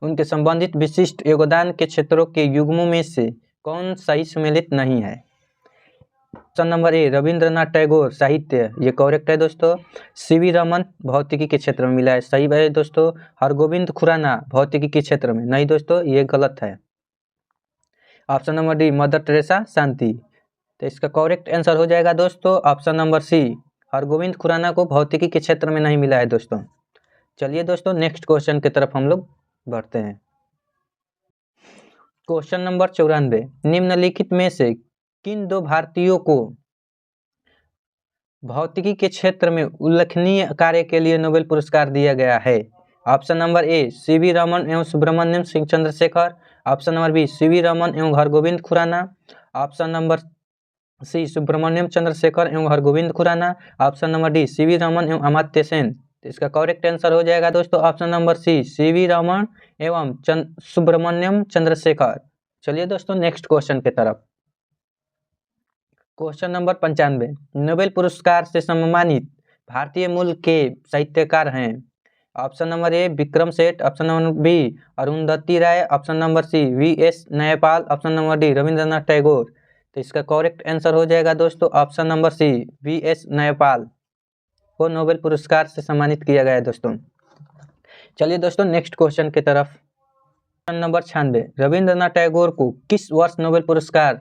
उनके संबंधित विशिष्ट योगदान के क्षेत्रों के युग्मों में से कौन सही सम्मिलित नहीं है? ऑप्शन नंबर ए रविंद्रनाथ टैगोर साहित्य, ये करेक्ट है दोस्तों। सीवी रमन भौतिकी के क्षेत्र में मिला है, सही है दोस्तों। हरगोविंद खुराना भौतिकी के क्षेत्र में, नहीं दोस्तों ये गलत है। Option number D Mother Teresa शांति। तो इसका करेक्ट आंसर हो जाएगा दोस्तों option number C, Hargobind Khurana को भौतिकी के क्षेत्र में नहीं मिला है दोस्तों। चलिए दोस्तों नेक्स्ट क्वेश्चन की तरफ हम लोग बढ़ते हैं। क्वेश्चन नंबर 94, निम्नलिखित में से किन 2 भारतीयों को भौतिकी के क्षेत्र में उल्लेखनीय कार्य के लिए नोबेल पुरस्कार दिया गया है? Option number A CV Raman एवं Subrahmanyan Singh Chandrasekhar, option number B C V Raman एवं Hargobind Khurana, option number C Subrahmanyan Chandrasekhar एवं Hargobind Khurana, option number D C V Raman एवं अमर्त्य सेन। तो इसका करेक्ट आंसर हो जाएगा दोस्तों option number C, C V Raman एवं सुब्रमण्यम चंद्रशेखर। चलिए दोस्तों नेक्स्ट क्वेश्चन की तरफ। क्वेश्चन नंबर 95, नोबेल पुरस्कार से सम्मानित भारतीय मूल के साहित्यकार हैं? Option number A Vikram Seth, option number B Arundhati Roy, option number C V S. Naipaul, option number D Rabindranath Tagore. तो इसका करेक्ट आंसर हो जाएगा दोस्तों option number C, V S. Naipaul को नोबेल पुरस्कार से सम्मानित किया गया है दोस्तों। चलिए दोस्तों नेक्स्ट क्वेश्चन की तरफ। क्वेश्चन नंबर 96, रविंद्रनाथ टैगोर को किस वर्ष नोबेल पुरस्कार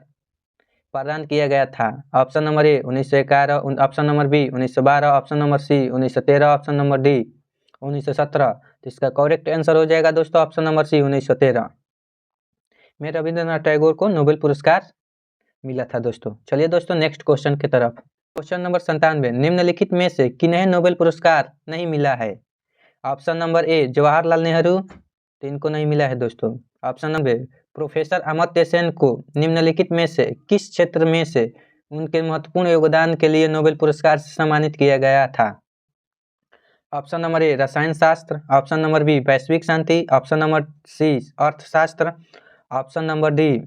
प्रदान किया गया था? Option number A 1911, option number B 1912, option number C 1913, option number D 1917। तो इसका करेक्ट आंसर हो जाएगा दोस्तों ऑप्शन नंबर सी 1913 में रविंद्रनाथ टैगोर को नोबेल पुरस्कार मिला था दोस्तों। चलिए दोस्तों नेक्स्ट क्वेश्चन की तरफ। क्वेश्चन नंबर 97, निम्नलिखित में से किन्हें नोबेल पुरस्कार नहीं मिला है? Option number A Jawaharlal Nehru, तो इनको नहीं मिला है दोस्तों। Option number professor Amartya Sen को निम्नलिखित में से किस क्षेत्र में से उनके महत्वपूर्ण योगदान के लिए नोबेल पुरस्कार से सम्मानित किया गया था? ऑप्शन नंबर ए रसायन शास्त्र, ऑप्शन नंबर बी वैश्विक शांति, ऑप्शन नंबर सी अर्थशास्त्र, ऑप्शन नंबर डी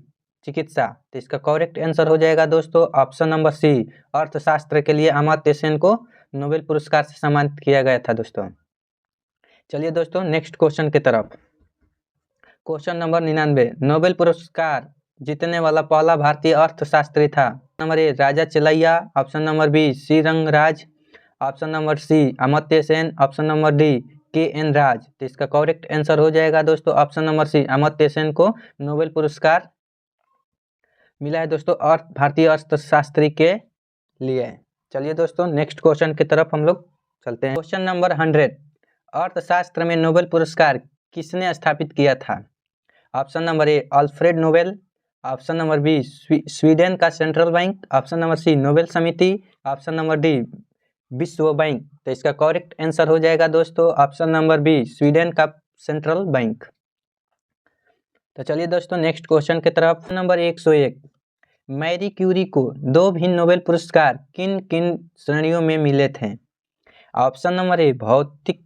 चिकित्सा। तो इसका करेक्ट आंसर हो जाएगा दोस्तों ऑप्शन नंबर सी, अर्थशास्त्र के लिए अमर्त्य सेन को नोबेल पुरस्कार से सम्मानित किया गया था दोस्तों। चलिए दोस्तों नेक्स्ट क्वेश्चन की तरफ। क्वेश्चन नंबर 99, नोबेल पुरस्कार जीतने वाला पहला भारतीय अर्थशास्त्री था। Number A Raja Chelliah, option number B C Rangarajan, option number C Amartya Sen, option number D K N Raj. तो इसका करेक्ट आंसर हो जाएगा दोस्तों option number C, Amartya Sen को नोबेल पुरस्कार मिला है दोस्तों भारतीय अर्थशास्त्री के लिए। चलिए दोस्तों नेक्स्ट क्वेश्चन की तरफ हम लोग चलते हैं। क्वेश्चन नंबर 100, अर्थशास्त्र में नोबेल पुरस्कार किसने स्थापित किया था? Option number A Alfred Nobel, option number B Sweden का central bank, option number C Nobel समिति, ऑप्शन नंबर डी विश्व बैंक। तो इसका करेक्ट आंसर हो जाएगा दोस्तों ऑप्शन नंबर बी स्वीडन का सेंट्रल बैंक। तो चलिए दोस्तों नेक्स्ट क्वेश्चन की तरफ। नंबर 101, मैरी क्यूरी को 2 भिन्न नोबेल पुरस्कार किन किन श्रेणियों में मिले थे? ऑप्शन नंबर ए भौतिक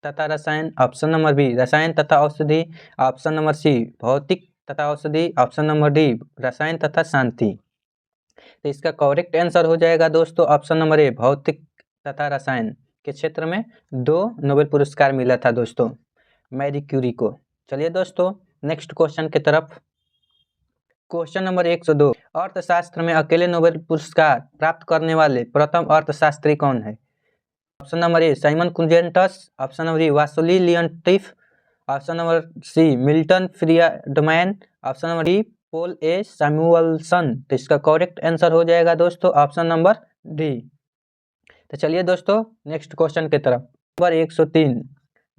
तथा रसायन, ऑप्शन नंबर बी रसायन तथा औषधि, ऑप्शन नंबर सी भौतिक तथा औषधि, ऑप्शन नंबर डी रसायन तथा शांति। तो इसका करेक्ट आंसर हो जाएगा दोस्तों ऑप्शन नंबर ए भौतिक तथा रसायन के क्षेत्र में 2 नोबेल पुरस्कार मिला था दोस्तों मैरी क्यूरी को। चलिए दोस्तों नेक्स्ट क्वेश्चन की तरफ। क्वेश्चन नंबर 102, अर्थशास्त्र में अकेले नोबेल पुरस्कार प्राप्त करने वाले प्रथम अर्थशास्त्री कौन है? Option number A Simon Kuznets, option number B Wassily Leontief, option number C Milton Friedman, option number D Paul A Samuelson. तो इसका करेक्ट आंसर हो जाएगा दोस्तों ऑप्शन नंबर डी। तो चलिए दोस्तों नेक्स्ट क्वेश्चन की तरफ। नंबर 103,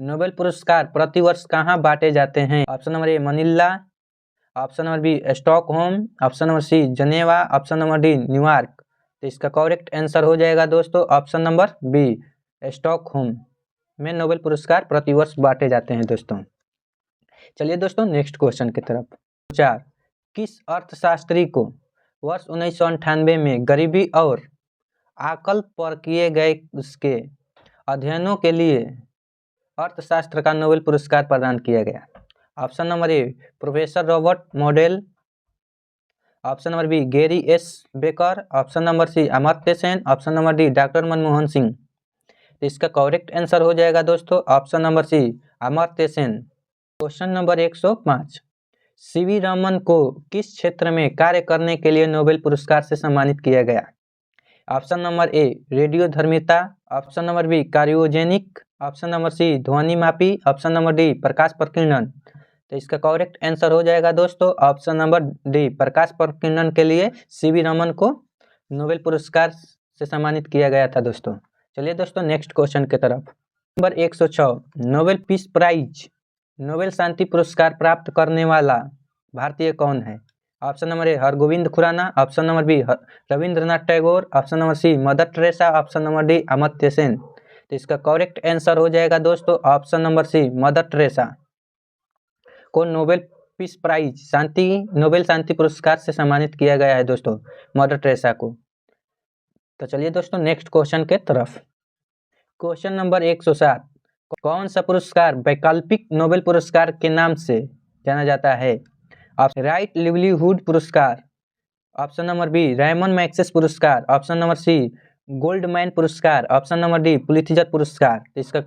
नोबेल पुरस्कार प्रतिवर्ष कहाँ बांटे जाते हैं? Option number A Manila, option number B Stockholm, option number C Geneva, option number D New York. तो इसका करेक्ट आंसर हो जाएगा दोस्तों ऑप्शन नंबर बी स्टॉकहोम में नोबेल पुरस्कार प्रतिवर्ष बांटे जाते हैं दोस्तों। चलिए दोस्तों नेक्स्ट क्वेश्चन की तरफ। 4, किस अर्थशास्त्री को वर्ष 1998 में गरीबी और आकलन पर किए गए उसके अध्ययनों के लिए अर्थशास्त्र का नोबेल पुरस्कार प्रदान किया गया? Option number A professor Robert Mundell, option number B Gary S Becker, option number C Amartya Sen, option number D doctor Manmohan Singh. तो इसका करेक्ट आंसर हो जाएगा दोस्तों option number C Amartya Sen. Question number 105, C V Raman को किस क्षेत्र में कार्य करने के लिए नोबेल पुरस्कार से सम्मानित किया गया? ऑप्शन नंबर ए रेडियोधर्मिता, option number B cryogenic, option number C ध्वनि मापी, ऑप्शन नंबर डी प्रकाश प्रकीर्णन। तो इसका करेक्ट आंसर हो जाएगा दोस्तों ऑप्शन नंबर डी प्रकाश प्रकीर्णन के लिए सीवी रमन को नोबेल पुरस्कार से सम्मानित किया गया था दोस्तों। चलिए दोस्तों नेक्स्ट क्वेश्चन की तरफ। Number 106, Nobel peace prize Nobel शांति पुरस्कार प्राप्त करने वाला भारतीय कौन है? Option number A Hargobind Khurana, option number B Rabindranath Tagore, option number C Mother Teresa, option number D Amartya Sen. तो इसका करेक्ट आंसर हो जाएगा दोस्तों option number C Mother Teresa को नोबेल पीस प्राइज नोबेल शांति पुरस्कार से सम्मानित किया गया है दोस्तों मदर टेरेसा को। तो चलिए दोस्तों नेक्स्ट क्वेश्चन के तरफ। क्वेश्चन नंबर 107, कौन सा पुरस्कार वैकल्पिक नोबेल पुरस्कार के नाम से जाना जाता है? राइट लिवलीहुड पुरस्कार, option number B Ramon Magsaysay पुरस्कार, ऑप्शन नंबर सी गोल्डमैन पुरस्कार, ऑप्शन नंबर डी पुलित्जर पुरस्कार। तो इसका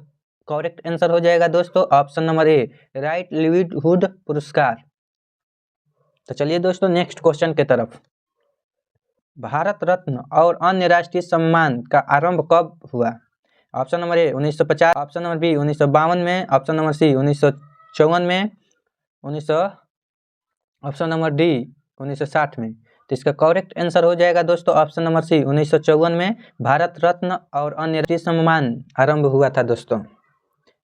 करेक्ट आंसर हो जाएगा दोस्तों option number A Right Livelihood पुरस्कार। तो चलिए दोस्तों नेक्स्ट क्वेश्चन की तरफ। भारत रत्न और अन्य राष्ट्रीय सम्मान का आरंभ कब हुआ? Option number A 1950, option number B 1952 में, ऑप्शन नंबर सी 1954 में, ऑप्शन नंबर डी 1960 में। तो इसका करेक्ट आंसर हो जाएगा दोस्तों ऑप्शन नंबर सी 1954 में भारत रत्न और अन्य राष्ट्रीय सम्मान आरंभ हुआ था दोस्तों।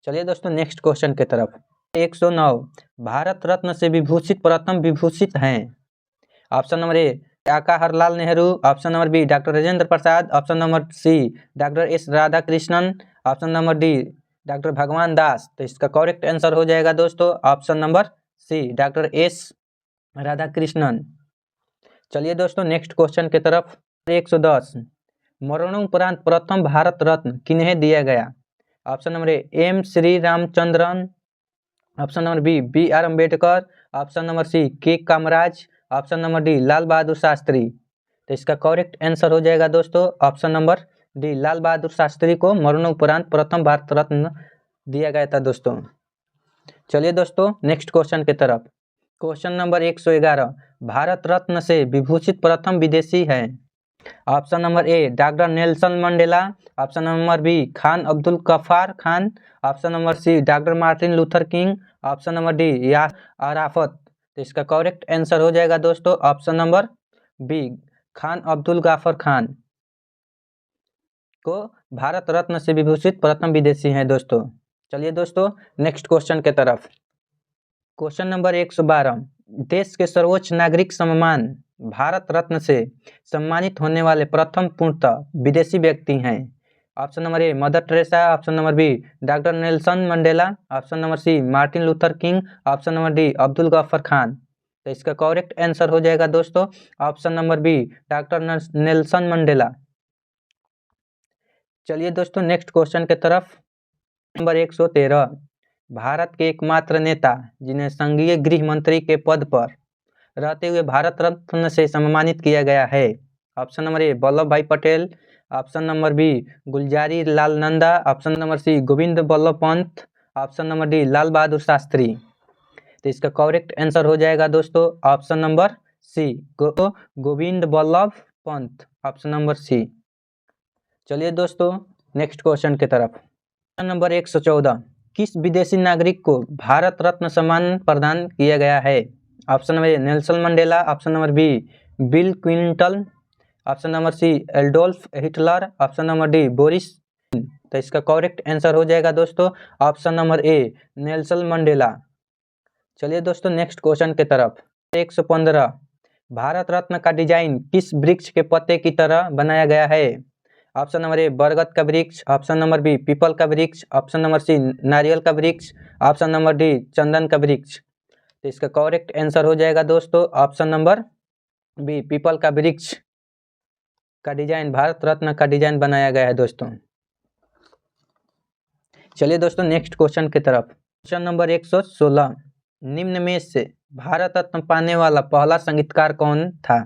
चलिए दोस्तों नेक्स्ट क्वेश्चन की तरफ। 109, भारत रत्न से विभूषित प्रथम विभूषित हैं? Option number A Kaka Harlal Nehru, option number B doctor Rajendra Prasad, option number C doctor S Radhakrishnan, option number D doctor Bhagwan Das. तो इसका करेक्ट आंसर हो जाएगा दोस्तों option number C doctor S Radhakrishnan. चलिए दोस्तों नेक्स्ट क्वेश्चन की तरफ। 110, मरणोपरांत प्रथम भारत रत्न किन्हें दिया गया? Option number A M Shri Ramachandran, option number B B R Ambedkar, option number C K Kamaraj, option number D Lal Bahadur Shastri. तो इसका करेक्ट आंसर हो जाएगा दोस्तों option number D Lal Bahadur Shastri को मरणोपरांत प्रथम भारत रत्न दिया गया था दोस्तों। चलिए दोस्तों नेक्स्ट क्वेश्चन की तरफ। क्वेश्चन नंबर 111, भारत रत्न से विभूषित प्रथम विदेशी है। Option number A doctor Nelson Mandela, option number B Khan Abdul Ghaffar Khan, option number C doctor Martin Luther King, option number D Yasser Arafat. तो इसका करेक्ट आंसर हो जाएगा दोस्तों option number B Khan Abdul Ghaffar Khan को भारत रत्न से विभूषित प्रथम विदेशी हैं दोस्तों। चलिए दोस्तों नेक्स्ट क्वेश्चन के तरफ। क्वेश्चन नंबर 112, देश के सर्वोच्च नागरिक सम्मान भारत रत्न से सम्मानित होने वाले प्रथम पूर्णतः विदेशी व्यक्ति हैं। Option number A Mother Teresa, option number B doctor Nelson Mandela, option number C Martin Luther King, option number D Abdul Ghaffar Khan. तो इसका करेक्ट आंसर हो जाएगा दोस्तों option number B doctor Nelson Mandela. चलिए दोस्तों नेक्स्ट क्वेश्चन की तरफ। नंबर 113, भारत के एकमात्र नेता जिन्हें संघीय गृह मंत्री के पद पर रहते हुए भारत रत्न से सम्मानित किया गया है। Option number A Vallabh Bhai Patel, option number B Gulzari Lal Nanda, option number C Govind Ballabh Pant, option number D Lal Bahadur Shastri. तो इसका करेक्ट आंसर हो जाएगा दोस्तों option number C Govind Ballabh Pant, option number C. चलिए दोस्तों नेक्स्ट क्वेश्चन की तरफ। क्वेश्चन नंबर 114, किस विदेशी नागरिक को भारत रत्न सम्मान प्रदान किया गया है। Option number A Nelson Mandela, option number B Bill Clinton, option number C Adolf Hitler, option number D Boris. तो इसका करेक्ट आंसर हो जाएगा दोस्तों option number A Nelson Mandela. चलिए दोस्तों नेक्स्ट क्वेश्चन की तरफ। 115, भारत रत्न का डिजाइन किस वृक्ष के पत्ते की तरह बनाया गया है। ऑप्शन नंबर ए बरगद का वृक्ष, ऑप्शन नंबर बी पीपल का वृक्ष, ऑप्शन नंबर सी नारियल का वृक्ष, ऑप्शन नंबर डी चंदन का वृक्ष। तो इसका करेक्ट आंसर हो जाएगा दोस्तों ऑप्शन नंबर बी पीपल का वृक्ष का डिजाइन भारत रत्न का डिजाइन बनाया गया है दोस्तों। चलिए दोस्तों नेक्स्ट क्वेश्चन की तरफ। क्वेश्चन नंबर 116, निम्न में से भारत रत्न पाने वाला पहला संगीतकार कौन था।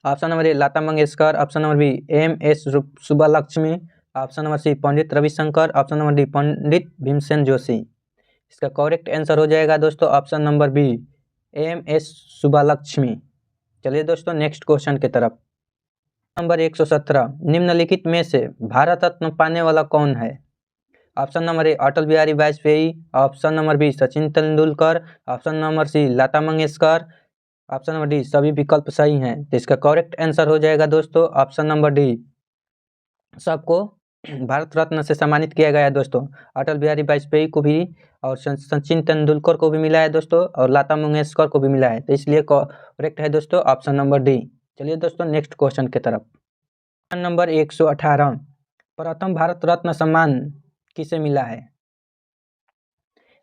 Option number A Lata Mangeshkar, option number B M S. Subbulakshmi, option number C Pandit Ravishankar, option number D Pandit Bhimsen Joshi. इसका करेक्ट आंसर हो जाएगा दोस्तों option number B M S. Subbulakshmi. चलिए दोस्तों नेक्स्ट क्वेश्चन की तरफ। नंबर 117, निम्नलिखित में से भारत रत्न पाने वाला कौन है। Option number A Atal Bihari Vajpayee, option number B Sachin Tendulkar, option number C Lata Mangeshkar, option number D सभी विकल्प सही हैं। तो इसका करेक्ट आंसर हो जाएगा दोस्तों ऑप्शन नंबर डी सबको भारत रत्न से सम्मानित किया गया है दोस्तों। अटल बिहारी वाजपेयी को भी और सचिन तेंदुलकर को भी मिला है दोस्तों और लता मंगेशकर को भी मिला है। तो इसलिए करेक्ट है दोस्तों ऑप्शन नंबर डी। चलिए दोस्तों नेक्स्ट क्वेश्चन की तरफ। क्वेश्चन नंबर 118, प्रथम भारत रत्न सम्मान किसे मिला है।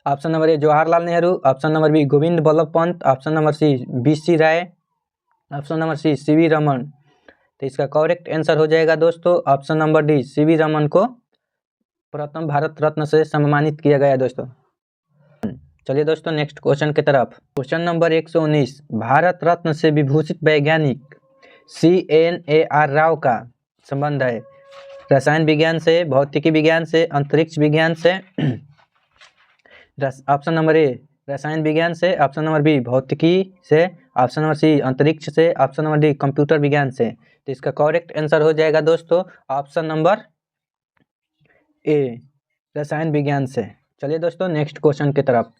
Option number A Jawaharlal Nehru, option number B Govind Ballabh Pant, option number C B C. Roy, option number C C V. Raman. तो इसका करेक्ट आंसर हो जाएगा दोस्तों option number D C V. Raman को प्रथम भारत रत्न से सम्मानित किया गया दोस्तों। चलिए दोस्तों नेक्स्ट क्वेश्चन की तरफ। क्वेश्चन नंबर 119, भारत रत्न से विभूषित वैज्ञानिक C.N.A.R. राव का संबंध है रसायन विज्ञान से, भौतिकी विज्ञान से, अंतरिक्ष विज्ञान से। ऑप्शन नंबर ए रसायन विज्ञान से, ऑप्शन नंबर बी भौतिकी से, ऑप्शन नंबर सी अंतरिक्ष से, ऑप्शन नंबर डी कंप्यूटर विज्ञान से। तो इसका करेक्ट आंसर हो जाएगा दोस्तों ऑप्शन नंबर ए रसायन विज्ञान से। चलिए दोस्तों नेक्स्ट क्वेश्चन की तरफ।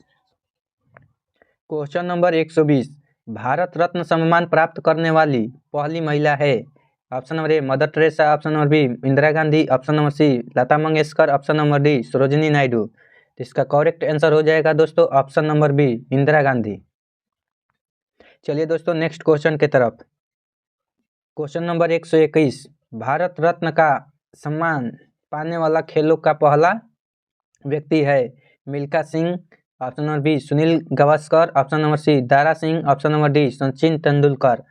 क्वेश्चन नंबर 120, भारत रत्न सम्मान प्राप्त करने वाली पहली महिला है। Option number A Mother Teresa, option number B Indira Gandhi, option number C Lata Mangeshkar, option number D Sarojini Naidu. तो इसका करेक्ट आंसर हो जाएगा दोस्तों option number B Indira Gandhi. चलिए दोस्तों नेक्स्ट क्वेश्चन की तरफ। क्वेश्चन नंबर 121, भारत रत्न का सम्मान पाने वाला खेलों का पहला व्यक्ति है। Milkha Singh, option number B Sunil Gavaskar, option number C Dara Singh, option number D Sachin Tendulkar.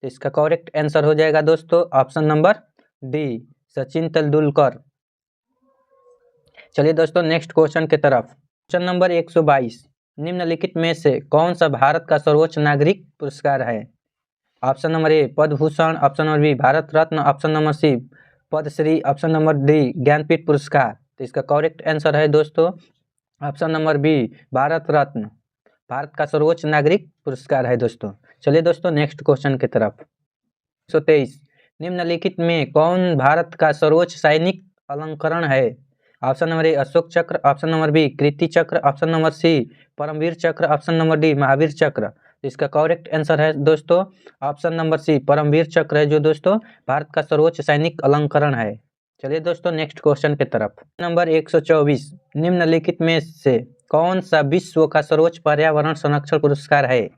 तो इसका करेक्ट आंसर हो जाएगा दोस्तों option number D Sachin Tendulkar. चलिए दोस्तों नेक्स्ट क्वेश्चन की तरफ। क्वेश्चन नंबर 122, निम्नलिखित में से कौन सा भारत का सर्वोच्च नागरिक पुरस्कार है। Option number A Padma Bhushan, option number B Bharat Ratna, option number C Padmashri, option number D Jnanpith पुरस्कार। तो इसका करेक्ट आंसर है दोस्तों option number B Bharat Ratna, Bharat का सर्वोच्च नागरिक पुरस्कार है दोस्तों। चलिए दोस्तों नेक्स्ट क्वेश्चन की तरफ। 123 निम्नलिखित में कौन भारत का सर्वोच्च सैनिक अलंकरण है? ऑप्शन नंबर ए Ashok Chakra, option number B कीर्ति चक्र, ऑप्शन नंबर सी Paramvir Chakra, option number D Mahavir Chakra. इसका करेक्ट आंसर है दोस्तों ऑप्शन नंबर सी परमवीर चक्र है, जो दोस्तों भारत का सर्वोच्च सैनिक अलंकरण है। चलिए दोस्तों नेक्स्ट क्वेश्चन की तरफ। नंबर 124 निम्नलिखित में से कौन सा विश्व का सर्वोच्च पर्यावरण संरक्षण पुरस्कार है?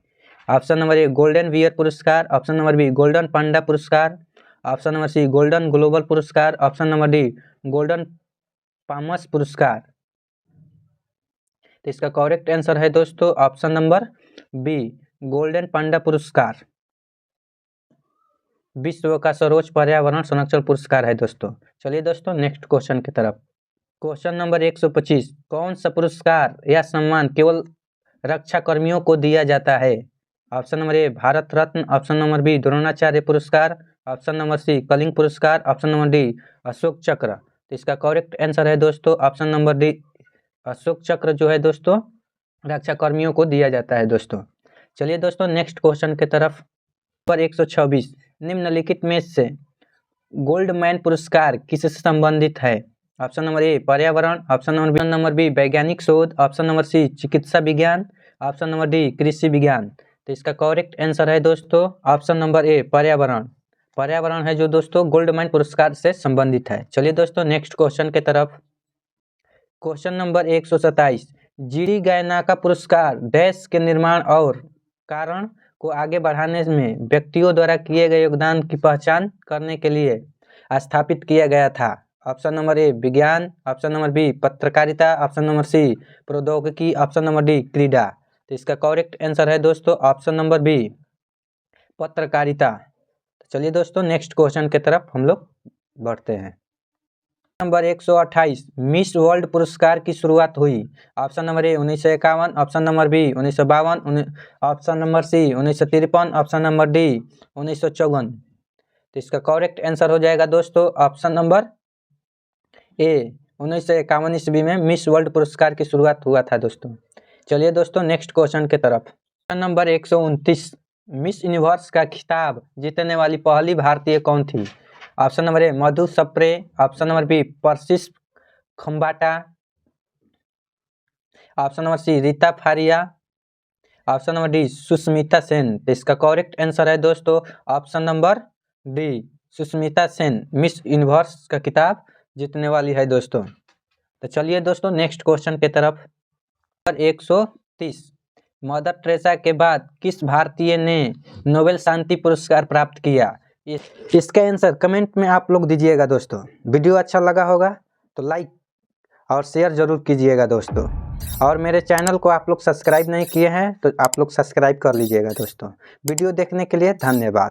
Option number A golden beer पुरस्कार, option number B golden panda पुरस्कार, option number C golden global पुरस्कार, option number D golden palms पुरस्कार। तो इसका करेक्ट आंसर है दोस्तों option number B golden panda पुरस्कार, विश्व का सर्वोच्च पर्यावरण संरक्षण पुरस्कार है दोस्तों। चलिए दोस्तों नेक्स्ट क्वेश्चन की तरफ। क्वेश्चन नंबर 125 कौन सा पुरस्कार या सम्मान केवल रक्षा कर्मियों को दिया जाता है? Option number A Bharat Ratna, option number B Dronacharya पुरस्कार, ऑप्शन नंबर सी कलिंग पुरस्कार, ऑप्शन नंबर डी अशोक चक्र। तो इसका करेक्ट आंसर है दोस्तों ऑप्शन नंबर डी अशोक चक्र, जो है दोस्तों रक्षा कर्मियों को दिया जाता है दोस्तों। चलिए दोस्तों नेक्स्ट क्वेश्चन की तरफ। नंबर 126 निम्नलिखित में से गोल्डमैन पुरस्कार किससे संबंधित है? ऑप्शन नंबर ए पर्यावरण, ऑप्शन नंबर बी वैज्ञानिक शोध, ऑप्शन नंबर सी चिकित्सा विज्ञान, ऑप्शन नंबर डी कृषि विज्ञान। तो इसका करेक्ट आंसर है दोस्तों ऑप्शन नंबर ए पर्यावरण, पर्यावरण है जो दोस्तों गोल्डमैन पुरस्कार से संबंधित है। चलिए दोस्तों नेक्स्ट क्वेश्चन की तरफ। क्वेश्चन नंबर 127 जीडी गायना का पुरस्कार देश के निर्माण और कारण को आगे बढ़ाने में व्यक्तियों द्वारा किए गए योगदान की पहचान करने के लिए स्थापित किया गया था। ऑप्शन नंबर ए विज्ञान, ऑप्शन नंबर बी पत्रकारिता, ऑप्शन नंबर सी प्रौद्योगिकी, ऑप्शन नंबर डी क्रीड़ा। तो इसका करेक्ट आंसर है दोस्तों ऑप्शन नंबर बी पत्रकारिता। चलिए दोस्तों नेक्स्ट क्वेश्चन की तरफ हम लोग बढ़ते हैं। नंबर 128 मिस वर्ल्ड पुरस्कार की शुरुआत हुई। Option number A 1951, option number B 1952, option number C 1953, option number D 1954। तो इसका करेक्ट आंसर हो जाएगा दोस्तों ऑप्शन नंबर ए 1951 ईस्वी में मिस वर्ल्ड पुरस्कार की शुरुआत हुआ था दोस्तों। चलिए दोस्तों नेक्स्ट क्वेश्चन की तरफ। क्वेश्चन नंबर 129 मिस यूनिवर्स का खिताब जीतने वाली पहली भारतीय कौन थी? Option number A Madhu Sapre, option number B Persis Khambatta, option number C Reita Faria, option number D Sushmita Sen. तो इसका करेक्ट आंसर है दोस्तों option number D Sushmita Sen Miss Universe का खिताब जीतने वाली है दोस्तों। तो चलिए दोस्तों नेक्स्ट क्वेश्चन की तरफ। 130 मदर टेरेसा के बाद किस भारतीय ने नोबेल शांति पुरस्कार प्राप्त किया? इसका आंसर कमेंट में आप लोग दीजिएगा दोस्तों। वीडियो अच्छा लगा होगा तो लाइक और शेयर जरूर कीजिएगा दोस्तों। और मेरे चैनल को आप लोग सब्सक्राइब नहीं किए हैं तो आप लोग सब्सक्राइब कर लीजिएगा दोस्तों। वीडियो देखने के लिए धन्यवाद।